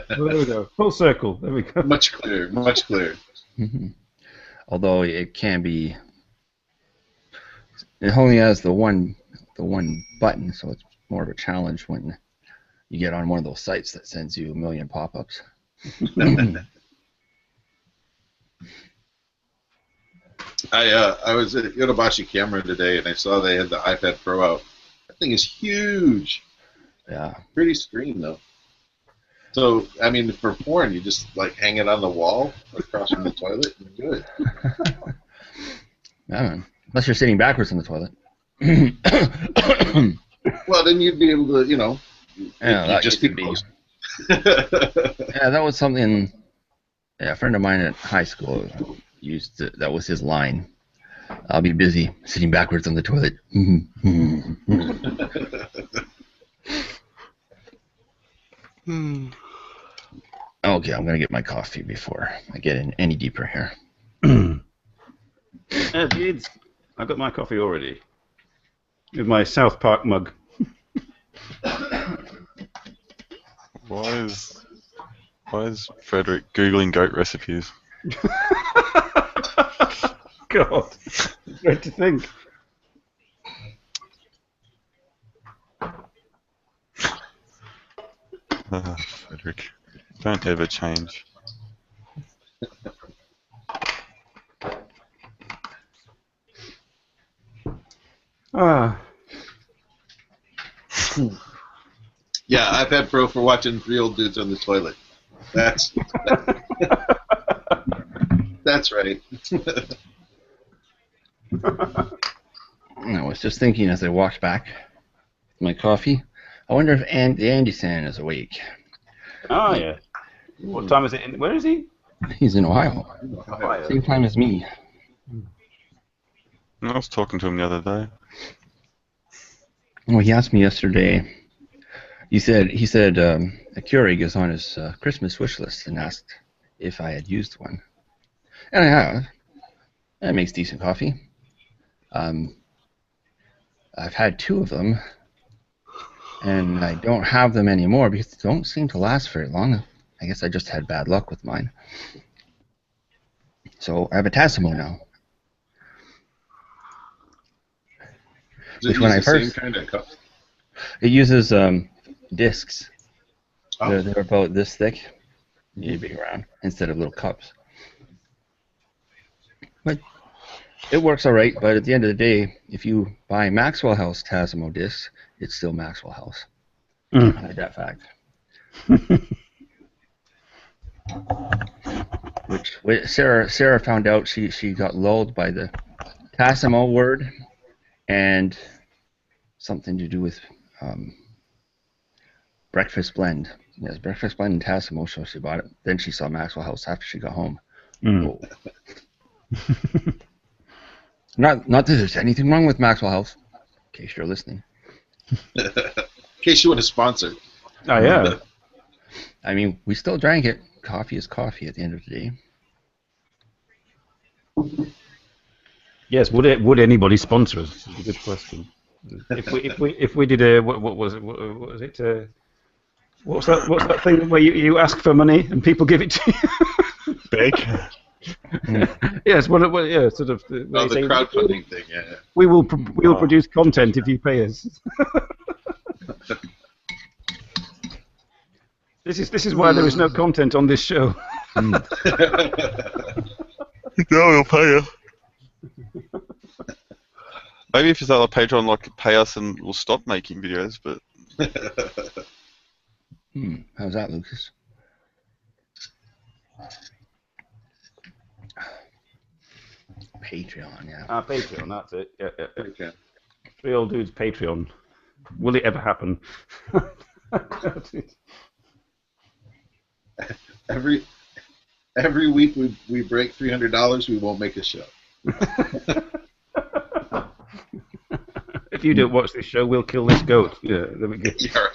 there we go. Full circle. There we go. Much clearer. Much clearer. Although it can be, it only has the one button, so it's more of a challenge when you get on one of those sites that sends you a million pop-ups. I was at Yodobashi Camera today, and I saw they had the iPad Pro out. That thing is huge. Yeah. Pretty screen though. So, I mean, for porn, you just like hang it on the wall across from the toilet and do it. Yeah, man. Unless you're sitting backwards in the toilet. Well, then you'd be able to, you know, Yeah, you'd that just used be to be. close. Yeah, that was something. Yeah, a friend of mine at high school used to. That was his line. I'll be busy sitting backwards on the toilet. Okay, I'm gonna get my coffee before I get in any deeper here. Yeah, dudes, I got my coffee already. With my South Park mug. Why is Frederick googling goat recipes? God, great to think. Frederick, don't ever change. Ah, Yeah, I've had pro for watching 3 old dudes on the toilet. That's that's right. I was just thinking as I walked back with my coffee. I wonder if Andy San is awake. oh yeah. What time is it? Where is he? He's in Ohio. Ohio. Same time as me. I was talking to him the other day. Well, he asked me yesterday. He said a Keurig is on his Christmas wish list and asked if I had used one, and I have. It makes decent coffee. I've had 2 of them, and I don't have them anymore because they don't seem to last very long. I guess I just had bad luck with mine. So I have a Tassimo now. Does it Which when use I the same first, kind of cup? it uses discs. Oh. They're about this thick, maybe around, instead of little cups. But it works all right. But at the end of the day, if you buy Maxwell House Tassimo discs, it's still Maxwell House. Can't hide that fact. Which Sarah found out she got lulled by the Tassimo word and something to do with breakfast blend. Yes, breakfast blend and Tassimo, so she bought it. Then she saw Maxwell House after she got home. Oh. Not that there's anything wrong with Maxwell House, in case you're listening. In case you want to sponsor. Oh yeah. I mean, we still drank it. Coffee is coffee at the end of the day. Yes. Would anybody sponsor us? This is a good question. If we did a what was it? What was it? What's that thing where you ask for money and people give it to you? Beg? Yes. Yeah. Sort of. The crowdfunding thing. Yeah. We will produce content if you pay us. This is why there is no content on this show. No, we'll pay you. Maybe if you start a Patreon, like pay us, and we'll stop making videos. But How's that, Lucas? Patreon, yeah. Patreon. That's it. Yeah. Okay. 3 old dudes Patreon. Will it ever happen? Every week we break $300, we won't make a show. If you don't watch this show, we'll kill this goat. Yeah, there we go. Yeah,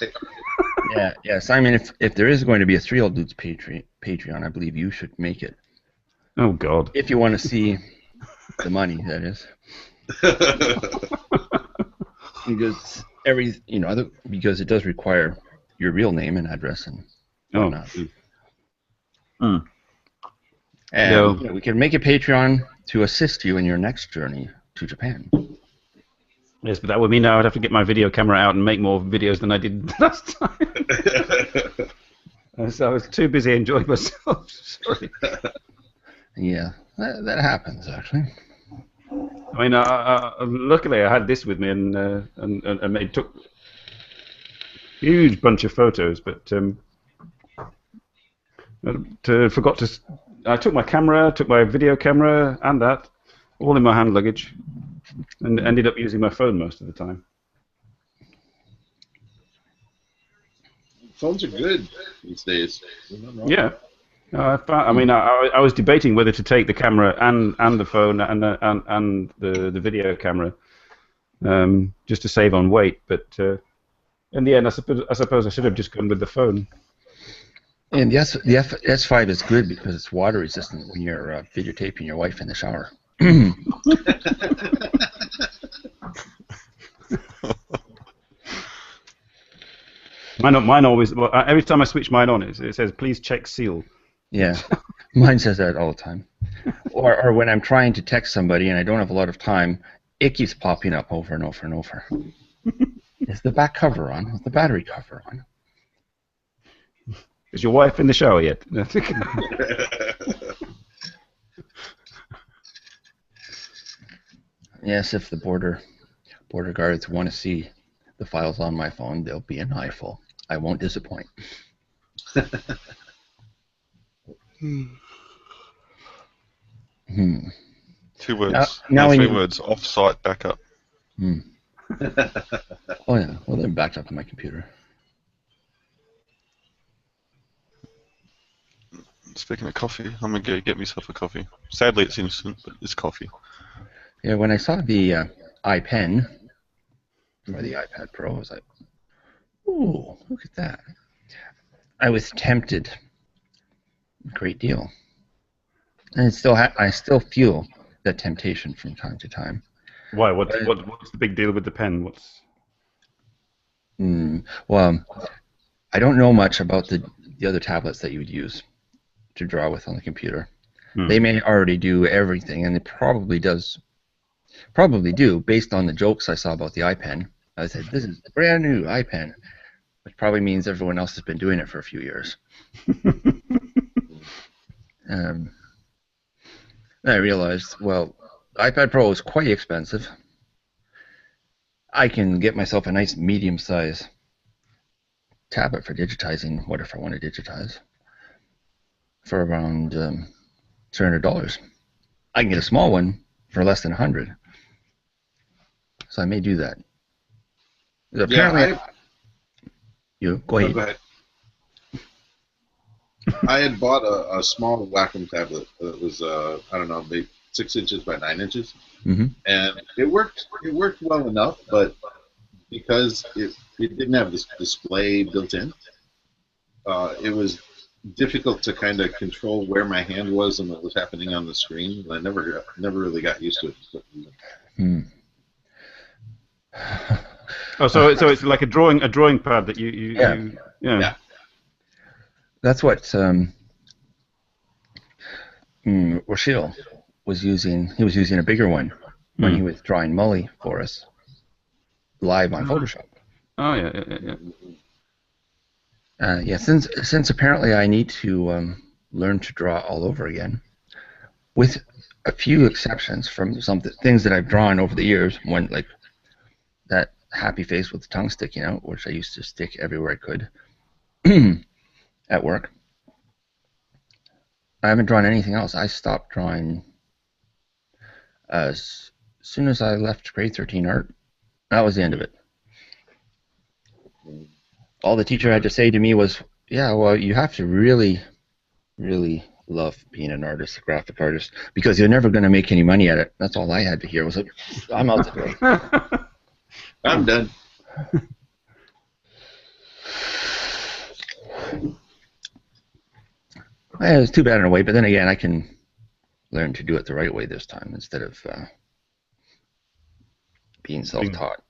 right. Yeah, Simon, if there is going to be a 3 old dudes Patreon, I believe you should make it. Oh God. If you want to see the money, that is. Because because it does require your real name and address and whatnot. And we can make a Patreon to assist you in your next journey to Japan. Yes, but that would mean I would have to get my video camera out and make more videos than I did last time. So I was too busy enjoying myself. Sorry. Yeah, that happens actually. I mean, luckily I had this with me, and it took a huge bunch of photos. But Forgot to. I took my camera, took my video camera, and that, all in my hand luggage, and ended up using my phone most of the time. Phones are good these days. Yeah. I mean, I was debating whether to take the camera and the phone and the video camera, just to save on weight. But in the end, I suppose I should have just gone with the phone. And yes, the S5 is good because it's water resistant when you're videotaping your wife in the shower. Mine always. Well, every time I switch mine on, it says please check seal. Yeah, mine says that all the time. Or when I'm trying to text somebody and I don't have a lot of time, it keeps popping up over and over and over. Is the back cover on? Is the battery cover on? Is your wife in the shower yet? Yes, if the border guards want to see the files on my phone, they'll be an eyeful. I won't disappoint. Two words. Now Three words. Off-site backup. Oh yeah, well they're backed up on my computer. Speaking of coffee, I'm gonna go get myself a coffee. Sadly, it's instant, but it's coffee. Yeah, when I saw the iPen or the iPad Pro, I was like, "Ooh, look at that!" I was tempted a great deal, and I still feel that temptation from time to time. Why? What's the big deal with the pen? Well, I don't know much about the other tablets that you would use to draw with on the computer. They may already do everything, and it probably do, based on the jokes I saw about the iPen. I said, this is a brand new iPen, which probably means everyone else has been doing it for a few years. Then I realized, well, the iPad Pro is quite expensive. I can get myself a nice medium-sized tablet for digitizing whatever I want to digitize for around $300. I can get a small one for less than $100. So I may do that. Apparently, you go ahead. Go ahead. I had bought a small Wacom tablet that was I don't know, maybe 6 inches by 9 inches, and it worked well enough, but because it didn't have this display built in, it was difficult to kind of control where my hand was and what was happening on the screen. I never really got used to it. Oh, so it's like a drawing pad that you Yeah. That's what Rochelle was using. He was using a bigger one when he was drawing Mully for us live on Photoshop. Oh yeah. Since apparently I need to learn to draw all over again, with a few exceptions from some things that I've drawn over the years. One like that happy face with the tongue sticking out, which I used to stick everywhere I could at work. I haven't drawn anything else. I stopped drawing as soon as I left grade 13 art. That was the end of it. All the teacher had to say to me was, yeah, well, you have to really, really love being an artist, a graphic artist, because you're never going to make any money at it. That's all I had to hear was, I'm out the door. I'm done. It was too bad in a way, but then again, I can learn to do it the right way this time instead of being self-taught.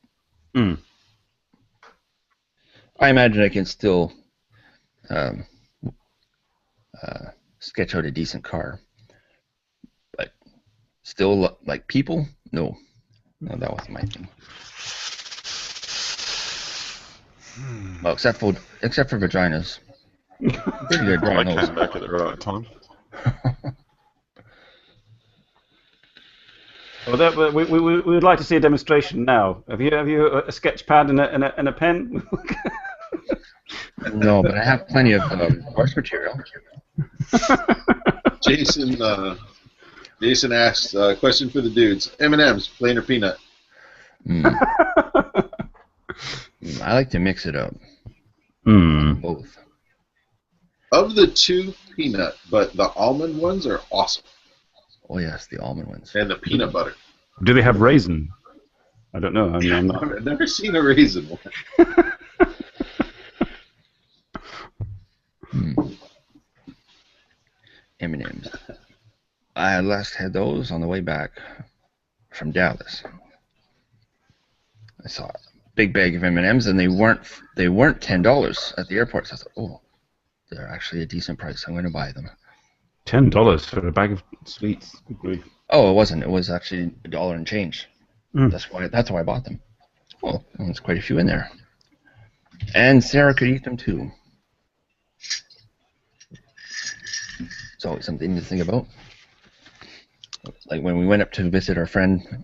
I imagine I can still sketch out a decent car, but still like people? No, that wasn't my thing. Well, except for vaginas. Pretty good drawing I those. came back at the right time. Well, we would like to see a demonstration now. Have you a sketch pad and a pen? No, but I have plenty of course material. Jason. Jason asks, question for the dudes: M&M's, plain or peanut? Mm. I like to mix it up. Hmm. Both. Of the two, peanut, but the almond ones are awesome, Oh yes, the almond ones. and the peanut butter. Do they have raisin? I don't know. I'm not. I've never seen a raisin one. M&M's. I last had those on the way back from Dallas. I saw a big bag of M&Ms, and they weren't $10 at the airport. So I thought, oh, they're actually a decent price. I'm going to buy them. $10 for a bag of sweets. Good grief. Oh, it wasn't. It was actually $1 and change. Mm. That's why I bought them. Oh, there's quite a few in there. And Sarah could eat them too. It's always something to think about. Like when we went up to visit our friend,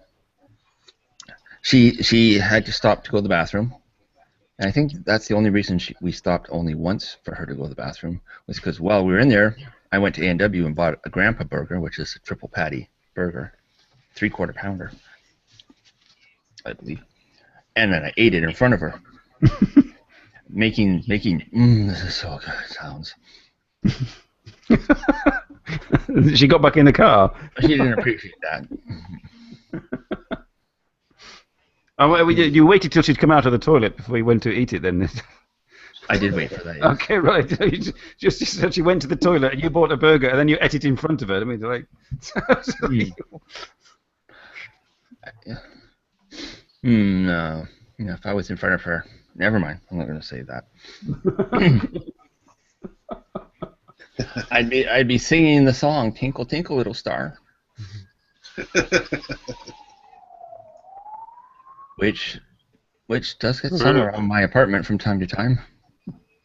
she had to stop to go to the bathroom. And I think that's the only reason we stopped only once for her to go to the bathroom, was because while we were in there, I went to A&W and bought a Grandpa burger, which is a triple patty burger, 3/4 pounder, I believe. And then I ate it in front of her, making this is so good sounds. She got back in the car. She didn't appreciate that. Oh, well, you waited till she'd come out of the toilet before you went to eat it, then. I did wait for that. Yes. Okay, right. Just said she went to the toilet and you bought a burger and then you ate it in front of her. I mean, like. No. If I was in front of her, never mind. I'm not going to say that. I'd be singing the song "Tinkle Tinkle Little Star," which does get sung around my apartment from time to time.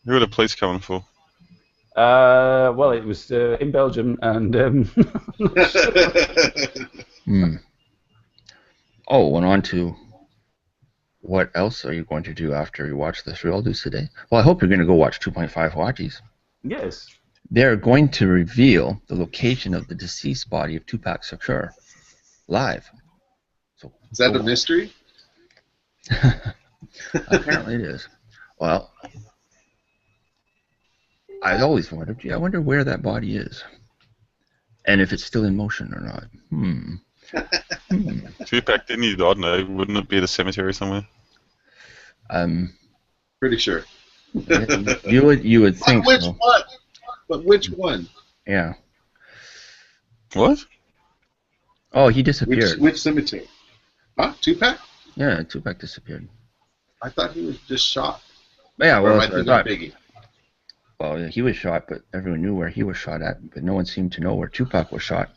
Who are the police coming for? Well, it was in Belgium and. Oh, and on to what else are you going to do after you watch this Real News today? Well, I hope you're going to go watch 2.5 Watchies. Yes. They're going to reveal the location of the deceased body of Tupac Shakur live. So, Is that a mystery? Apparently it is. Well, I always wondered, I wonder where that body is. And if it's still in motion or not. Tupac, didn't he? I don't know. Wouldn't it be at a cemetery somewhere? Pretty sure. You would think Which so. one? But which one? Yeah. What? Oh, he disappeared. Which cemetery? Huh? Tupac? Yeah, Tupac disappeared. I thought he was just shot. Yeah, Or well, am I that's what I thinking thought. Biggie? Well, he was shot, but everyone knew where he was shot at, but no one seemed to know where Tupac was shot.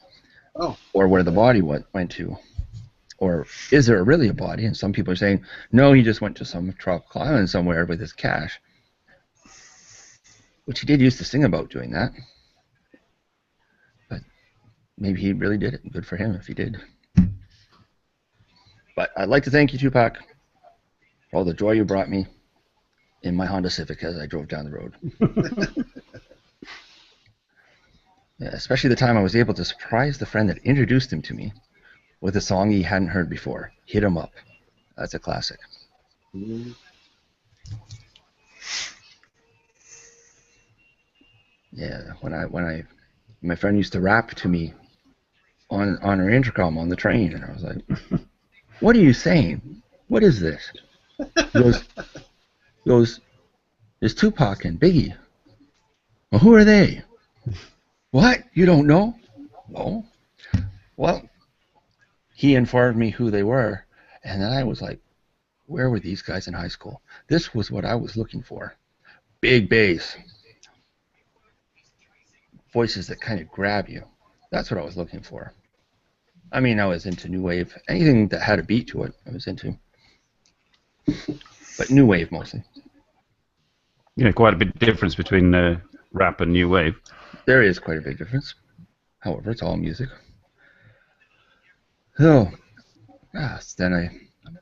Oh. Or where the body went to. Or is there really a body? And some people are saying, no, he just went to some tropical island somewhere with his cash. Which he did used to sing about doing that. But maybe he really did it. Good for him if he did. But I'd like to thank you, Tupac, for all the joy you brought me in my Honda Civic as I drove down the road. Yeah, especially the time I was able to surprise the friend that introduced him to me with a song he hadn't heard before. Hit 'Em Up. That's a classic. Yeah, my friend used to rap to me on her intercom on the train, and I was like, "What are you saying? What is this?" He goes, "There's Tupac and Biggie." Well, who are they? What? You don't know? No. Well, he informed me who they were, and then I was like, where were these guys in high school? This was what I was looking for. Big bass. Voices that kind of grab you. That's what I was looking for. I mean, I was into new wave. Anything that had a beat to it, I was into. But new wave mostly. Yeah, quite a big difference between rap and new wave. There is quite a big difference. However, it's all music. So, then I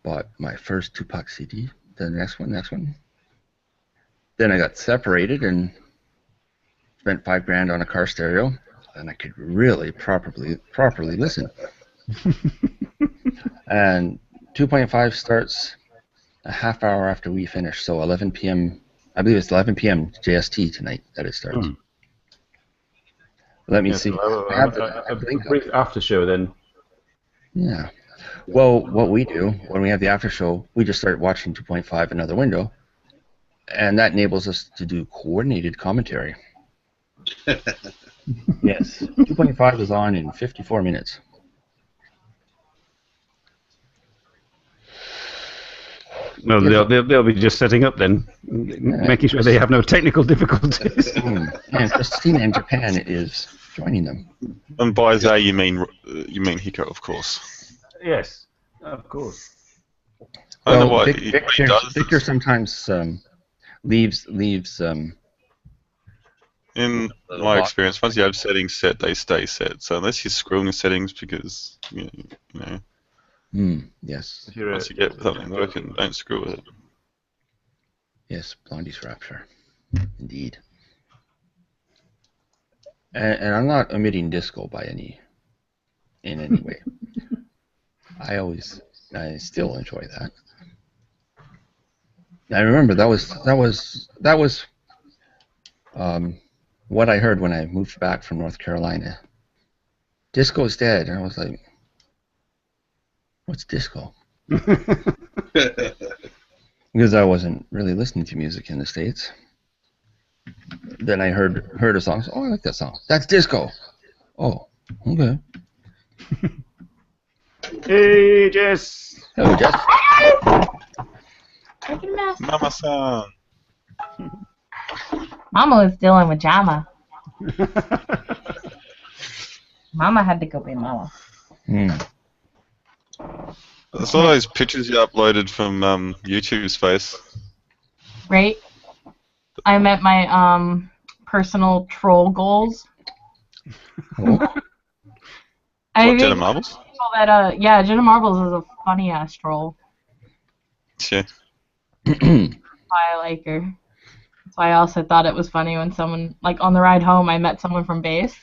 bought my first Tupac CD. Then the next one. Then I got separated, and spent $5,000 on a car stereo, and I could really properly listen. And 2.5 starts a half hour after we finish, so 11 p.m. I believe it's 11 p.m. JST tonight that it starts. Let me see. So, I have the link up. brief after show then. Yeah. Well, what we do when we have the after show, we just start watching 2.5 another window, and that enables us to do coordinated commentary. Yes. 2.5 is on in 54 minutes. No, they'll be just setting up then, making sure they have no technical difficulties. And Christina in Japan is joining them. And by they you mean Hiko, of course. Yes, of course. I don't know Well, why Victor sometimes leaves. In my experience, once you have settings set, they stay set. So unless you're screwing the settings, because you know. Yes. Once you get something working, don't screw with it. Yes, Blondie's Rapture. Indeed. And I'm not omitting disco in any way. I still enjoy that. I remember that was what I heard when I moved back from North Carolina. Disco's dead, and I was like, "What's disco?" Because I wasn't really listening to music in the States. Then I heard a song. So, oh, I like that song. That's disco. Oh, okay. Hey, Jess. Hello, Jess. Making a mess. Mama-san. Mama was dealing with Jama. Mama had to go be Mama. I saw those pictures you uploaded from YouTube space. Right? I met my personal troll goals. Jenna Marbles? Yeah, Jenna Marbles is a funny ass troll. Yeah. That's why I like her. That's why I also thought it was funny when someone, like on the ride home, I met someone from base,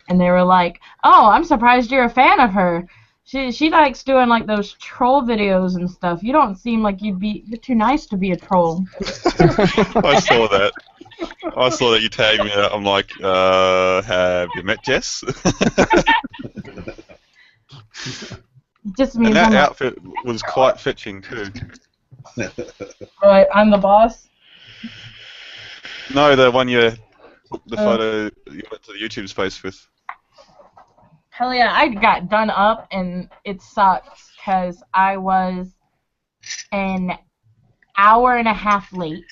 and they were like, "Oh, I'm surprised you're a fan of her. She likes doing like those troll videos and stuff. You don't seem like you're too nice to be a troll." I saw that. I saw that you tagged me. I'm like, have you met Jess? Just means And that I'm outfit was quite fetching too. Right, I'm the boss. No, the one the photo you went to the YouTube space with. Hell yeah, I got done up and it sucks because I was an hour and a half late.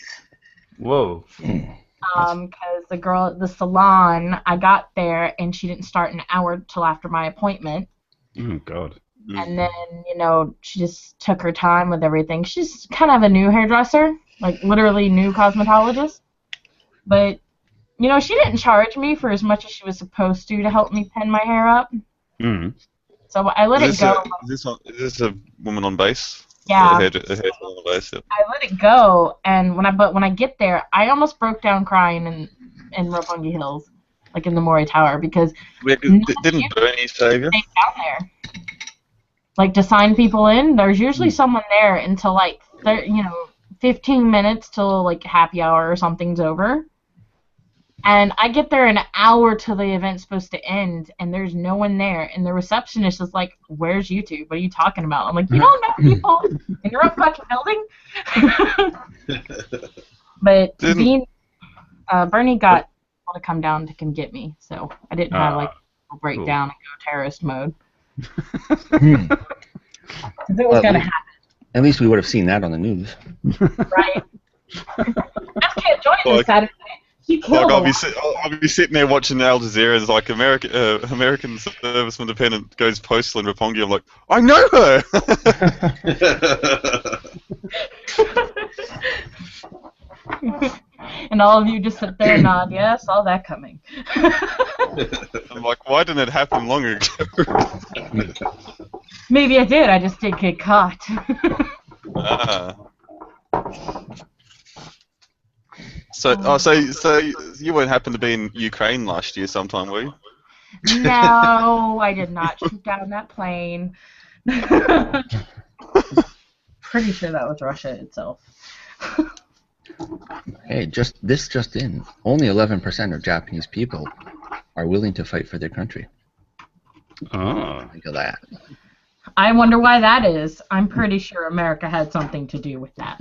Whoa. Because the girl at the salon, I got there and she didn't start an hour till after my appointment. Oh, God. And then, she just took her time with everything. She's kind of a new hairdresser, like literally new cosmetologist. But, she didn't charge me for as much as she was supposed to help me pin my hair up. So I let it go. Is this a woman on base? Yeah. A hairdresser on base, yeah. I let it go, and when I get there, I almost broke down crying in Roppongi Hills, like in the Moray Tower, because didn't Bernie save you? down there. Like, to sign people in, there's usually someone there until, 15 minutes till, happy hour or something's over. And I get there an hour till the event's supposed to end, and there's no one there. And the receptionist is like, "Where's YouTube? What are you talking about?" I'm like, "You don't know people in your own fucking building?" But Bernie got people to come down to come get me, so I didn't have, a breakdown and go terrorist mode. It was going to happen. At least we would have seen that on the news. Right. I can't join this Saturday. I'll be sitting there watching Al Jazeera as American serviceman dependent goes postal in Roppongi. I'm like, I know her. And all of you just sit there and nod. Yeah, I saw that coming. I'm like, why didn't it happen longer ago? Maybe I did. I just didn't get caught. So you won't happen to be in Ukraine last year sometime, were you? No, I did not shoot down that plane. Pretty sure that was Russia itself. Hey, just in. Only 11% of Japanese people are willing to fight for their country. Oh. Think of that. I wonder why that is. I'm pretty sure America had something to do with that.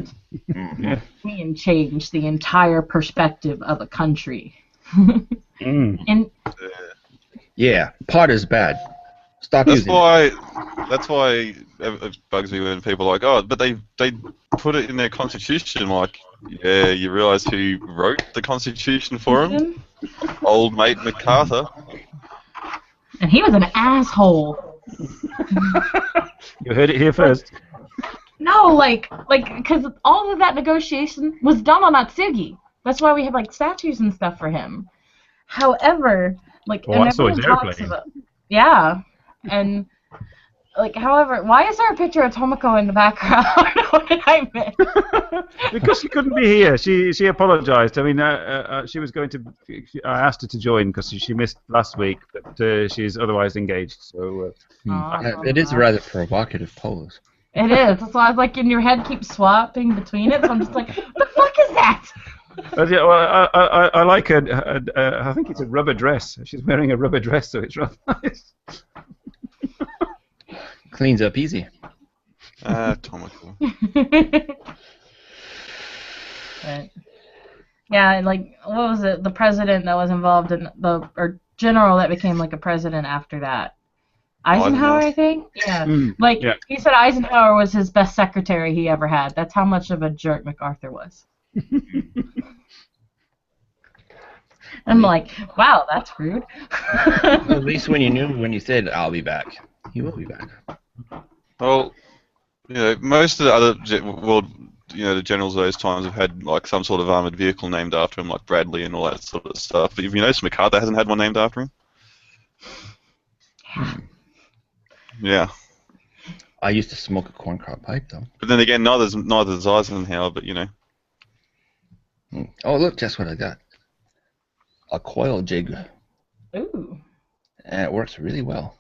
Yeah. We changed the entire perspective of a country. And Yeah, pot is bad. Stop That's using why. That's why it bugs me when people are like, oh, but they put it in their constitution. Like, yeah, you realise who wrote the constitution for them? Old mate MacArthur. and he was an asshole. You heard it here first. No, like, because all of that negotiation was done on Atsugi. That's why we have like statues and stuff for him. However, like, Well, and I saw his everyone talks airplane. about, yeah, and like, however, why is there a picture of Tomoko in the background? What did I miss? Because she couldn't be here. She apologised. I mean, she was going to. I asked her to join because she missed last week, but she's otherwise engaged. So. It is a rather provocative pose. It is. That's why I was like, in your head keeps swapping between it. So I'm just like, what the fuck is that? Yeah, well, I like her. I think it's a rubber dress. She's wearing a rubber dress, so it's rather nice. Cleans up easy. Tomoko. But, yeah, and like, what was it? The president that was involved in or general that became like a president after that. Eisenhower, I think? Yeah. Like, yeah. He said Eisenhower was his best secretary he ever had. That's how much of a jerk MacArthur was. I'm like, wow, that's rude. At least when you said, I'll be back. He will be back. Well, most of the other the generals of those times have had like some sort of armored vehicle named after him, like Bradley and all that sort of stuff. But if you notice, MacArthur hasn't had one named after him. Yeah. I used to smoke a corncob pipe, though. But then again, neither's Eisenhower, but Oh, look, guess what I got? A coil jig. Ooh. And it works really well.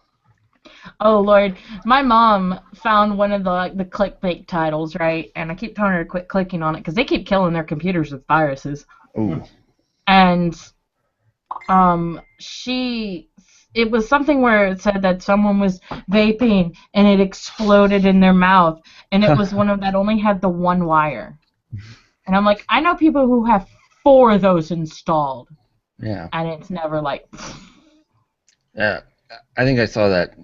Oh, Lord. My mom found one of the clickbait titles, right? And I keep telling her to quit clicking on it because they keep killing their computers with viruses. Ooh. And it was something where it said that someone was vaping and it exploded in their mouth. And it was one of that only had the one wire. And I'm like, I know people who have 4 of those installed. Yeah. And it's never like... Yeah. I think I saw that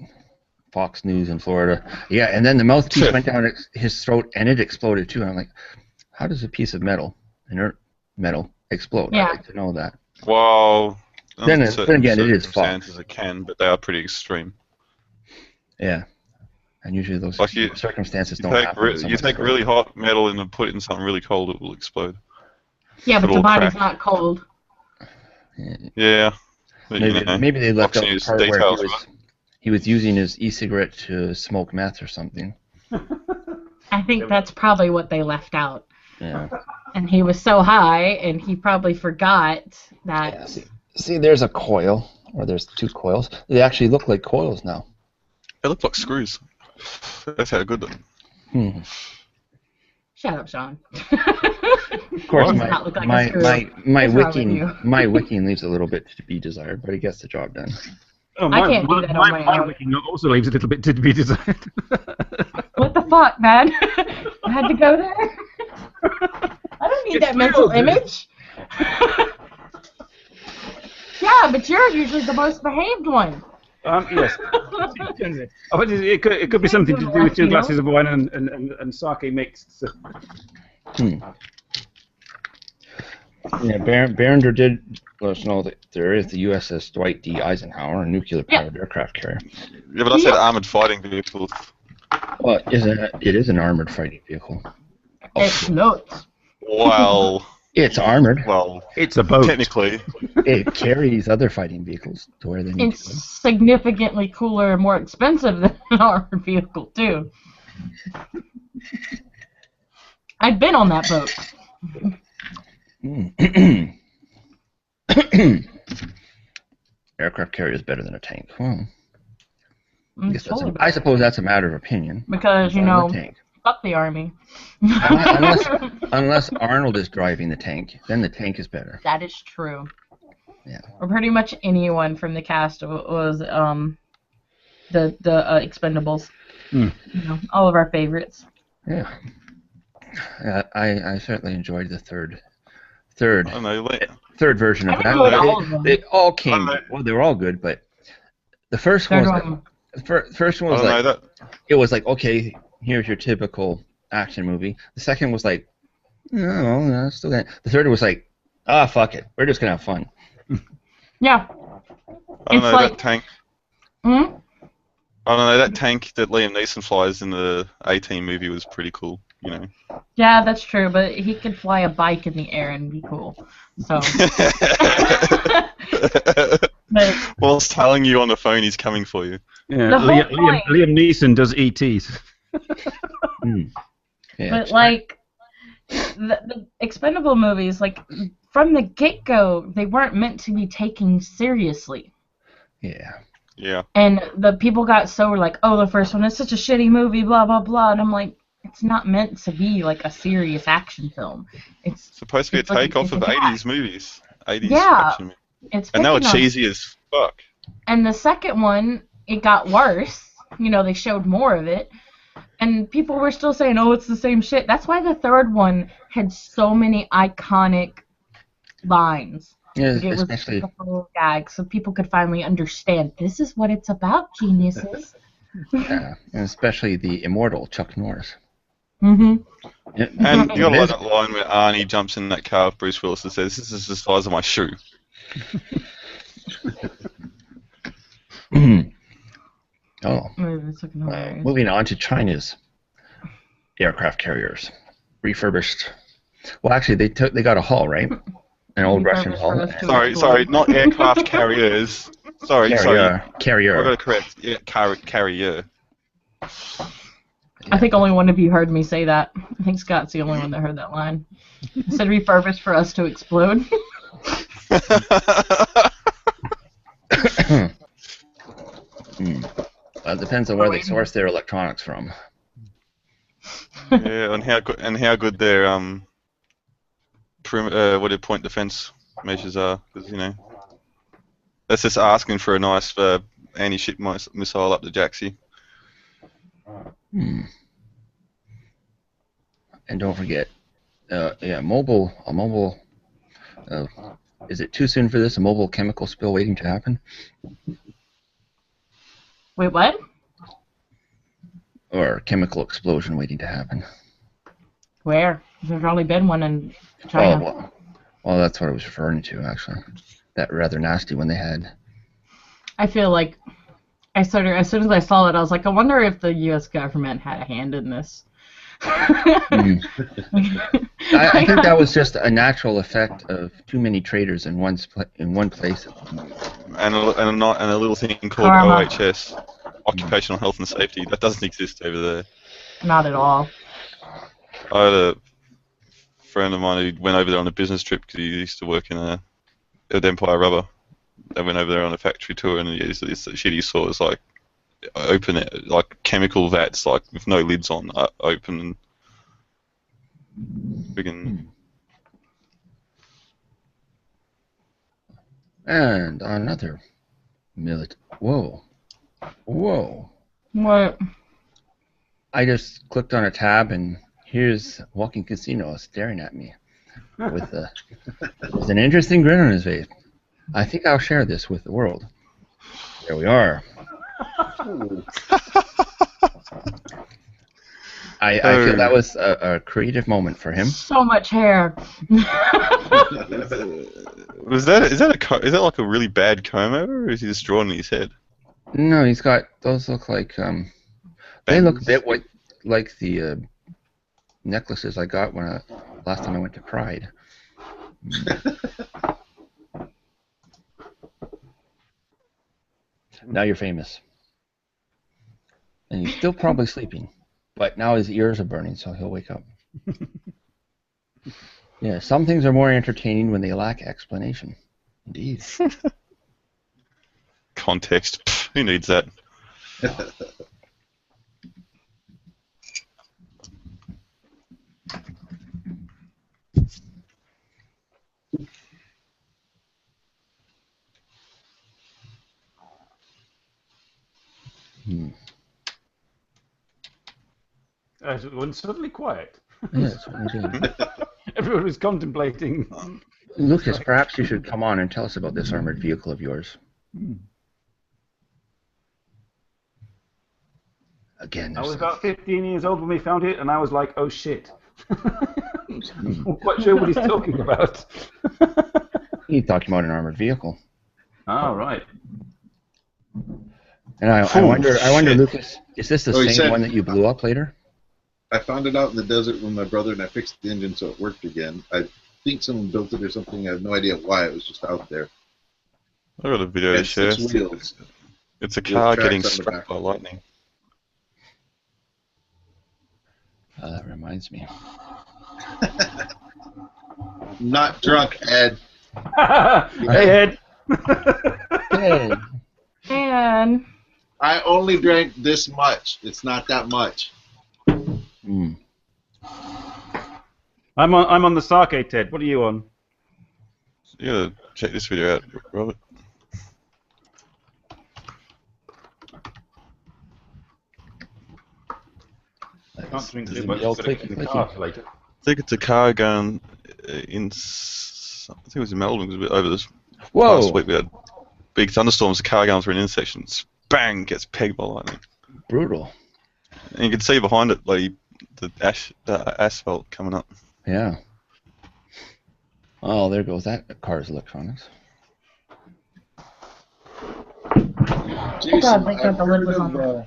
Fox News in Florida. Yeah, and then the mouthpiece went down his throat and it exploded too. And I'm like, how does a piece of metal, inert metal, explode? Yeah. I'd like to know that. well, Then again, it is circumstances it can, but they are pretty extreme. Yeah. And usually those Like circumstances You don't take, happen. you take really hot metal and put it in something really cold, it will explode. Yeah, but It'll the body's crack. not cold. Yeah. But, Maybe they left out Fox the News part where details, he was using his e-cigarette to smoke meth or something. I think that's probably what they left out. Yeah. And he was so high, and he probably forgot that... Yeah, see, there's a coil, or there's 2 coils. They actually look like coils now. They look like screws. That's how good they are. Shut up, Sean. Of course, Does not look like a my screw. my What's wrong with you? my wicking leaves a little bit to be desired, but it gets the job done. Oh, I can't do that on my own. wicking also leaves a little bit to be desired. What the fuck, man? I had to go there? I don't need that mental image. Yeah, but you're usually the most behaved one. Yes. It could be something to do with 2 glasses of wine and sake mixed. So. Yeah, Barrender did let us know that there is the USS Dwight D. Eisenhower, a nuclear-powered aircraft carrier. Yeah, but I said armored fighting vehicles. Well, it is an armored fighting vehicle. It floats. Well, It's armored. well, It's a boat. technically. It carries other fighting vehicles to where they need to. It's significantly cooler and more expensive than an armored vehicle, too. I've been on that boat. Mm. Aircraft carrier is better than a tank. Well, I suppose that's a matter of opinion. Because, fuck the army. Unless Arnold is driving the tank, then the tank is better. That is true. Yeah. Or pretty much anyone from the cast was the Expendables. All of our favorites. Yeah. I certainly enjoyed the third version of that. They all came. Well, they were all good, but the first one was like, it was like, okay, here's your typical action movie. The second was like, no, still gonna. The third was like, fuck it, we're just gonna have fun. Yeah. I don't know, that tank. Hmm? I don't know, that tank that Liam Neeson flies in the A-Team movie was pretty cool, Yeah, that's true, but he could fly a bike in the air and be cool. So. Whilst telling you on the phone he's coming for you. Yeah, Liam Neeson does ETs. Yeah, but like the Expendable movies, like from the get-go, they weren't meant to be taken seriously. Yeah. Yeah. And the people got so like, oh, the first one is such a shitty movie, blah blah blah, and I'm like, it's not meant to be like a serious action film. It's supposed to be a takeoff of 80s movies. 80s action movies. And they were cheesy as fuck. And the second one, it got worse. They showed more of it. And people were still saying, oh, it's the same shit. That's why the third one had so many iconic lines. Yeah, it especially was a full gag, so people could finally understand, this is what it's about, geniuses. Yeah, and especially the immortal Chuck Norris. Mm-hmm. Yeah. And you gotta like that line where Arnie jumps in that car with Bruce Willis and says, "This is the size of my shoe." Moving on to China's aircraft carriers, refurbished. Well, actually, they got a hull, right? An old Russian hull. Sorry, not aircraft carriers. Sorry. Carrier. I got to correct. Yeah, carrier. I think only one of you heard me say that. I think Scott's the only one that heard that line. I said refurbished for us to explode. Well, it depends on where they source their electronics from. Yeah, and how good their point defense measures are, because that's just asking for a nice anti-ship missile up the Jaxie. And don't forget, mobile. Is it too soon for this? A mobile chemical spill waiting to happen? Wait, what? Or a chemical explosion waiting to happen? Where? There's already been one in China. Well, that's what I was referring to, actually. That rather nasty one they had. I feel like as soon as I saw it, I was like, I wonder if the U.S. government had a hand in this. I think that was just a natural effect of too many traders in one place. And a little thing called OHS, Occupational Health and Safety, that doesn't exist over there. Not at all. I had a friend of mine who went over there on a business trip because he used to work at Empire Rubber. They went over there on a factory tour, and this shit he saw was like chemical vats, like with no lids on, open and friggin'. And another Whoa. What? I just clicked on a tab, and here's Walking Casino staring at me with an interesting grin on his face. I think I'll share this with the world. There we are. I feel that was a creative moment for him. So much hair. Is that like a really bad comb over, or is he just drawn in his head? No, he's got those. Look like they look a bit like the necklaces I got last time I went to Pride. Now you're famous, and he's still probably sleeping, but now his ears are burning, so he'll wake up. Yeah, some things are more entertaining when they lack explanation. Indeed. Context. Pff, who needs that? Hmm. As it went suddenly quiet. Yeah, it certainly did. Everyone was contemplating. Lucas, perhaps you should come on and tell us about this armored vehicle of yours. Again, I there's was about 15 years old when we found it, and I was like, oh shit. I'm not quite sure what he's talking about. he's talking about an armored vehicle. Oh, right. And I Oh, wonder, shit. Lucas, is this the Oh, he same said- one that you blew up later? I found it out in the desert with my brother, and I fixed the engine so it worked again. I think someone built it or something. I have no idea why. It was just out there. I got a video It to had share. 6 wheels. It's a with car tracks getting on the struck back. by lightning. That reminds me. Not drunk, Ed. Hey, Ed. Hey. And I only drank this much. It's not that much. Hmm. I'm on the sake, Ted. What are you on? You gotta check this video out, Robert. Can't drink This too is much. the old Got it clicky in the clicky. car for later. I think it's a car going in. I think it was in Melbourne. It was a bit over this Whoa! last week. We had big thunderstorms. A car going through an intersection. Bang! Gets pegged by lightning. Brutal. And you can see behind it, like the asphalt coming up. Yeah. Oh, there goes that car's electronics. Jason, God, thank God the lid was on there.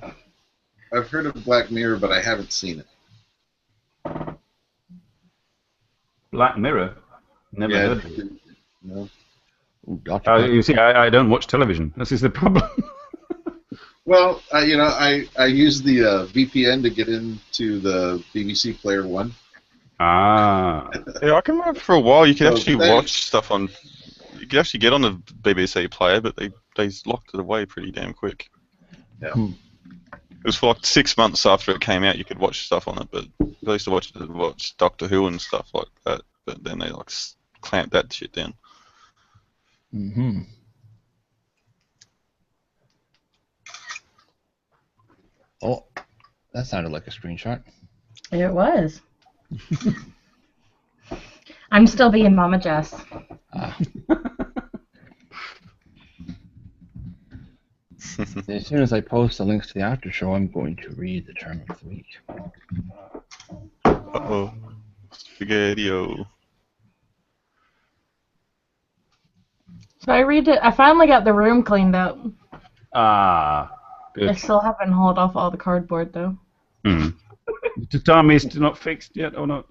I've heard of Black Mirror, but I haven't seen it. Black Mirror. Never Yeah, heard of it. no. Ooh, Dr. You see, I don't watch television. This is the problem. Well, I use the VPN to get into the BBC Player One. Ah. Yeah, I can remember for a while you could So actually they- watch stuff on. You could actually get on the BBC player, but they locked it away pretty damn quick. Yeah. It was for like 6 months after it came out. You could watch stuff on it, but I used to watch Doctor Who and stuff like that. But then they like clamped that shit down. Mm-hmm. Oh, that sounded like a screenshot. it was. I'm still being Mama Jess. Ah. As soon as I post the links to the after show, I'm going to read the term of the week. Uh-oh. Spaghetti-o. So I finally got the room cleaned up. Ah. I Good. still haven't hauled off all the cardboard though. Hmm. The time is still not fixed yet, or not?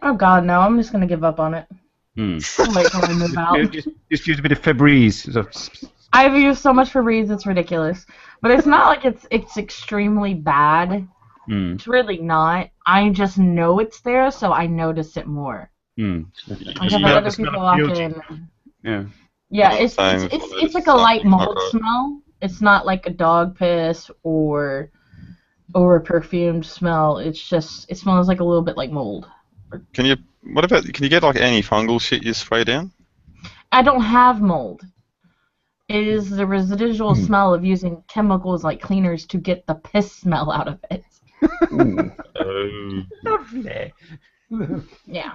Oh God, no! I'm just gonna give up on it. Hmm. I'll wait till I move out. Just use a bit of Febreze. I've used so much Febreze, it's ridiculous. But it's not like it's extremely bad. Hmm. It's really not. I just know it's there, so I notice it more. Hmm. Like I've had other people walk in. Yeah. Yeah, Well, it's same it's, with it's, all it's the like a light stuff, not mold right. smell. It's not like a dog piss or a perfumed smell. It's just it smells like a little bit like mold. Can you get like antifungal shit you spray down? I don't have mold. It is the residual smell of using chemicals like cleaners to get the piss smell out of it. Ooh. Oh. Lovely. Yeah.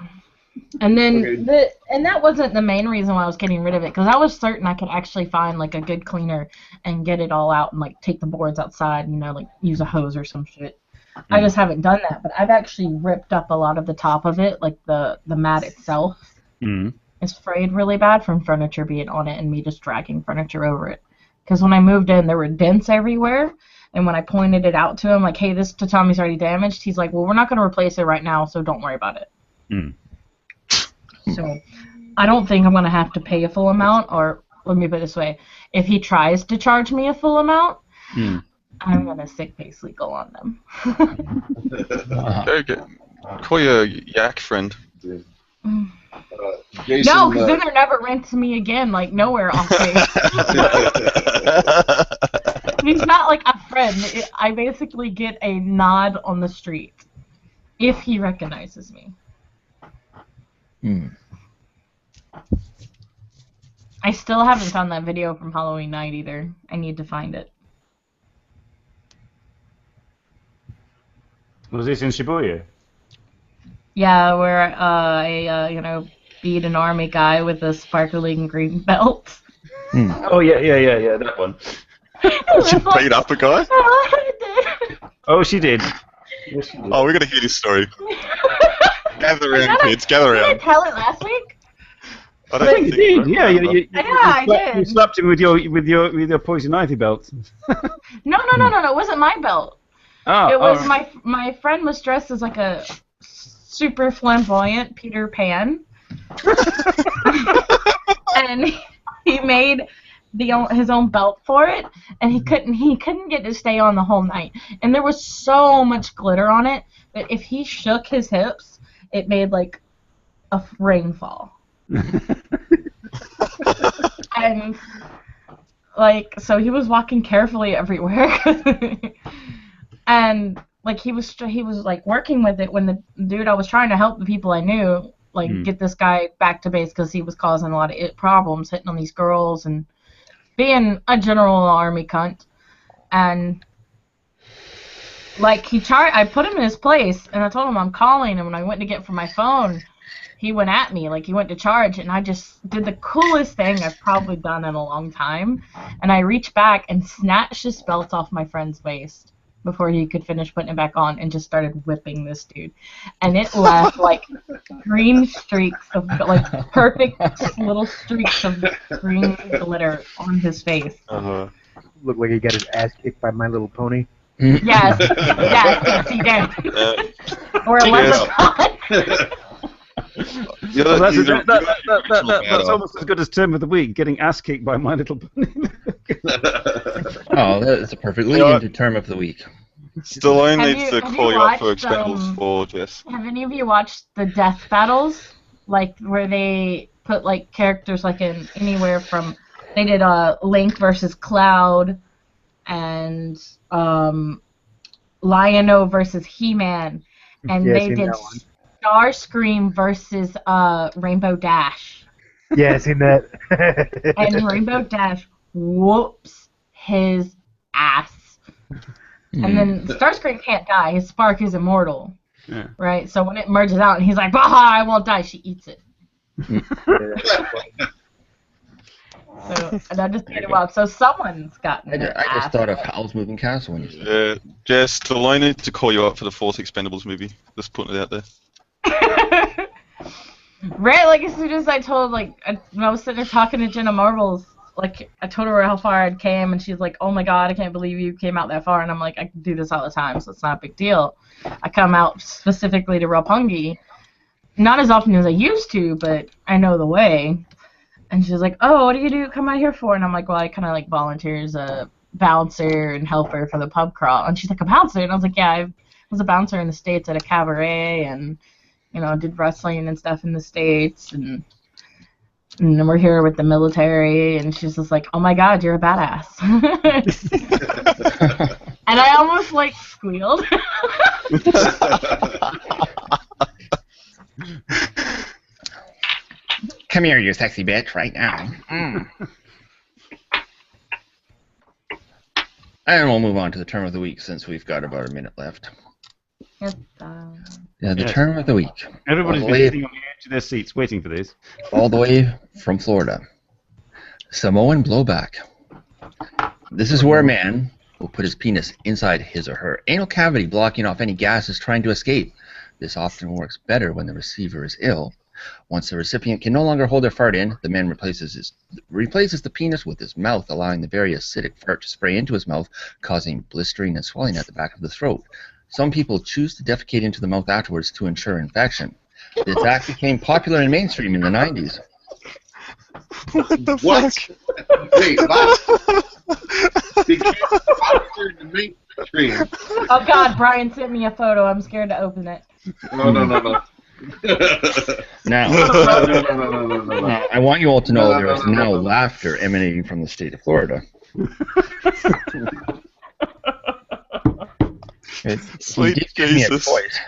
And then Okay. that wasn't the main reason why I was getting rid of it, because I was certain I could actually find like a good cleaner and get it all out and like take the boards outside, like use a hose or some shit. I just haven't done that, but I've actually ripped up a lot of the top of it, like the mat itself. Hmm. It's frayed really bad from furniture being on it and me just dragging furniture over it. Because when I moved in, there were dents everywhere. And when I pointed it out to him, like, hey, this tatami's already damaged, he's like, well, we're not going to replace it right now, so don't worry about it. Hmm. So I don't think I'm going to have to pay a full amount, or let me put it this way. If he tries to charge me a full amount, Hmm. I'm going to sick base legal on them. Wow. Go get call your yak friend. Jason, No, because then they're never renting me again, like nowhere off base. He's not like a friend. I basically get a nod on the street if he recognizes me. I still haven't found that video from Halloween night either. I need to find it. Was this in Shibuya? Yeah, where I beat an army guy with a sparkling green belt. Oh yeah, that one. She beat up a guy? Oh, she did. Yes, she did. Oh, we gotta hear this story. Gather around, kids. Gather Did I around. tell it last week? I I don't think you did. Yeah, I did. You slapped him with your poison ivy belt. No, it wasn't my belt. Oh, It was oh. my friend was dressed as like a super flamboyant Peter Pan, and he made his own belt for it, and he couldn't get to stay on the whole night. And there was so much glitter on it that if he shook his hips, it made like a rainfall. And like, so he was walking carefully everywhere. And like he was like working with it when the dude I was trying to help the people I knew like get this guy back to base because he was causing a lot of problems, hitting on these girls and being a general army cunt. And like I put him in his place and I told him I'm calling, and when I went to get from my phone, he went at me, like he went to charge, and I just did the coolest thing I've probably done in a long time. And I reached back and snatched his belt off my friend's waist before he could finish putting it back on, and just started whipping this dude. And it left like green streaks of, like perfect little streaks of green glitter on his face. Looked like he got his ass kicked by My Little Pony. Yes, he did. Or a leprechaun. Well, that's almost as good as term of the week, getting ass kicked by My Little Pony. Oh, that's a perfect lead into term of the week. Stallone Have needs you- to have call you you up for watched, Expendables 4, Jess. Have any of you watched the death battles? Like where they put like characters like in anywhere from they did Link versus Cloud and Lion-O versus He-Man, and Yeah, they seen did that one. Starscream versus Rainbow Dash. Yeah, I seen that. And Rainbow Dash whoops his ass. And then Starscream can't die. His spark is immortal. Yeah. Right? So when it merges out and he's like, "Baha, I won't die," she eats it. So, and I just made it wild. So someone's gotten their I just ass thought of whooped. Howl's Moving Castle when you said that. Jess, Stallone needs to call you up for the fourth Expendables movie. Just putting it out there. Right, like as soon as I told, like, when I was sitting there talking to Jenna Marbles, like, I told her how far I'd came, and she's like, "Oh my god, I can't believe you came out that far," and I'm like, "I do this all the time, so it's not a big deal. I come out specifically to Roppongi, not as often as I used to, but I know the way." And she's like, "Oh, what do you come out here for?" And I'm like, "Well, I kind of, like, volunteer as a bouncer and helper for the pub crawl." And she's like, "A bouncer?" And I was like, "Yeah, I was a bouncer in the States at a cabaret, and did wrestling and stuff in the States, and we're here with the military." And she's just like, "Oh my god, you're a badass." And I almost, like, squealed. Come here, you sexy bitch, right now. And we'll move on to the term of the week since we've got about a minute left. Yes, Yeah, the Yes. term of the week. Everybody's All been the way- sitting on the edge of their seats waiting for this. all the way from Florida. Samoan blowback. This is where a man will put his penis inside his or her anal cavity, blocking off any gases trying to escape. This often works better when the receiver is ill. Once the recipient can no longer hold their fart in, the man replaces the penis with his mouth, allowing the very acidic fart to spray into his mouth, causing blistering and swelling at the back of the throat. Some people choose to defecate into the mouth afterwards to ensure infection. This act became popular and mainstream in the 90s. What the What? fuck? Wait, what? Became popular in the mainstream. Oh god, Brian sent me a photo. I'm scared to open it. No. Now, now, I want you all to know there is now laughter emanating from the state of Florida. He Sweet did give me a Jesus. choice.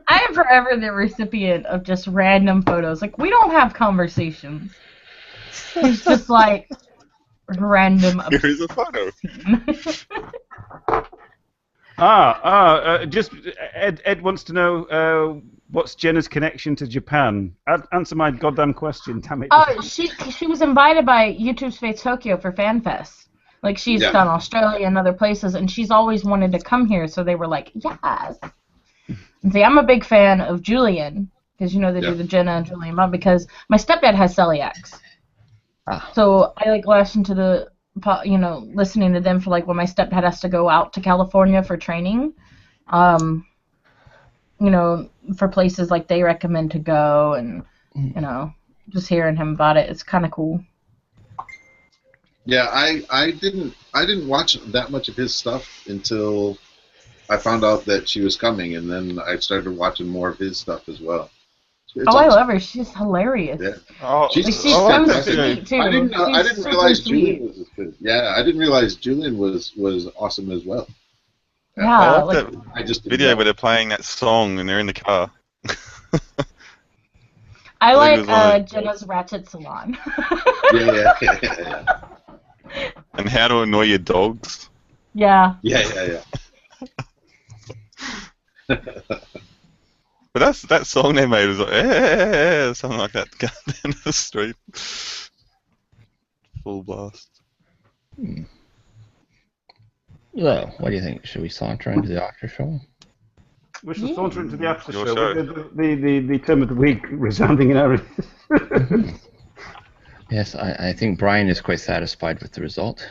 I am forever the recipient of just random photos. Like, we don't have conversations. It's just like random. Here is a photo. Just Ed wants to know what's Jenna's connection to Japan. Answer my goddamn question, damn it. Oh, she was invited by YouTube Space Tokyo for FanFest. Like, she's done Australia and other places, and she's always wanted to come here, so they were like, yes. And see, I'm a big fan of Julian, because, you know, they do the Jenna and Julian mob, because my stepdad has celiacs. So I, like, listen to the, you know, listening to them for, like, when my stepdad has to go out to California for training. You know, for places, like, they recommend to go, and, you know, just hearing him about it, it's kind of cool. Yeah, I didn't watch that much of his stuff until I found out that she was coming, and then I started watching more of his stuff as well. It's I awesome. love her. She's hilarious. Yeah. Oh, She's so so sweet too. I didn't She's realize super sweet. Julian was as good. Yeah, I didn't realize Julian was awesome as well. Yeah, I like like, that I just didn't video know. where they're playing that song and they're in the car. I I think like it was like- Jenna's Ratchet Salon. Yeah. And how to annoy your dogs. Yeah. Yeah. But that song they made was like, something like that, going down the street. Full blast. Well, what do you think? Should we saunter into the after show? We shall saunter into the after Your show. show. The term of the week resounding in our... Yes, I think Brian is quite satisfied with the result.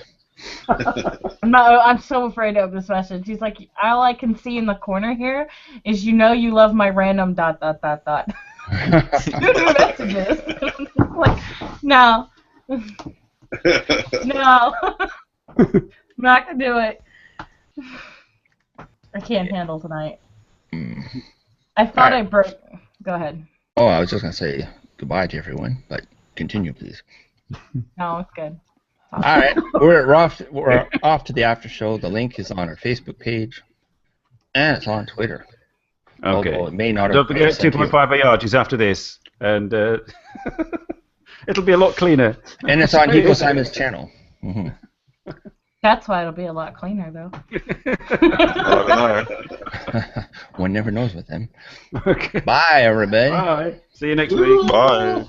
I'm so afraid of this message. He's like, all I can see in the corner here is, you know, you love my random ... messages. Like, no. No. I'm not gonna do it. I can't handle tonight. I thought I broke. Go ahead. Oh, I was just going to say goodbye to everyone, but continue, please. No, it's good. All right, we're off to the after show. The link is on our Facebook page, and it's on Twitter. Okay. Although it may not Don't have forget sent you. 2.5 yards after this, and it'll be a lot cleaner. And it's on Hugo Simon's channel. Mm-hmm. That's why it'll be a lot cleaner, though. I don't know. One never knows with them. Okay. Bye, everybody. Bye. See you next week. Bye.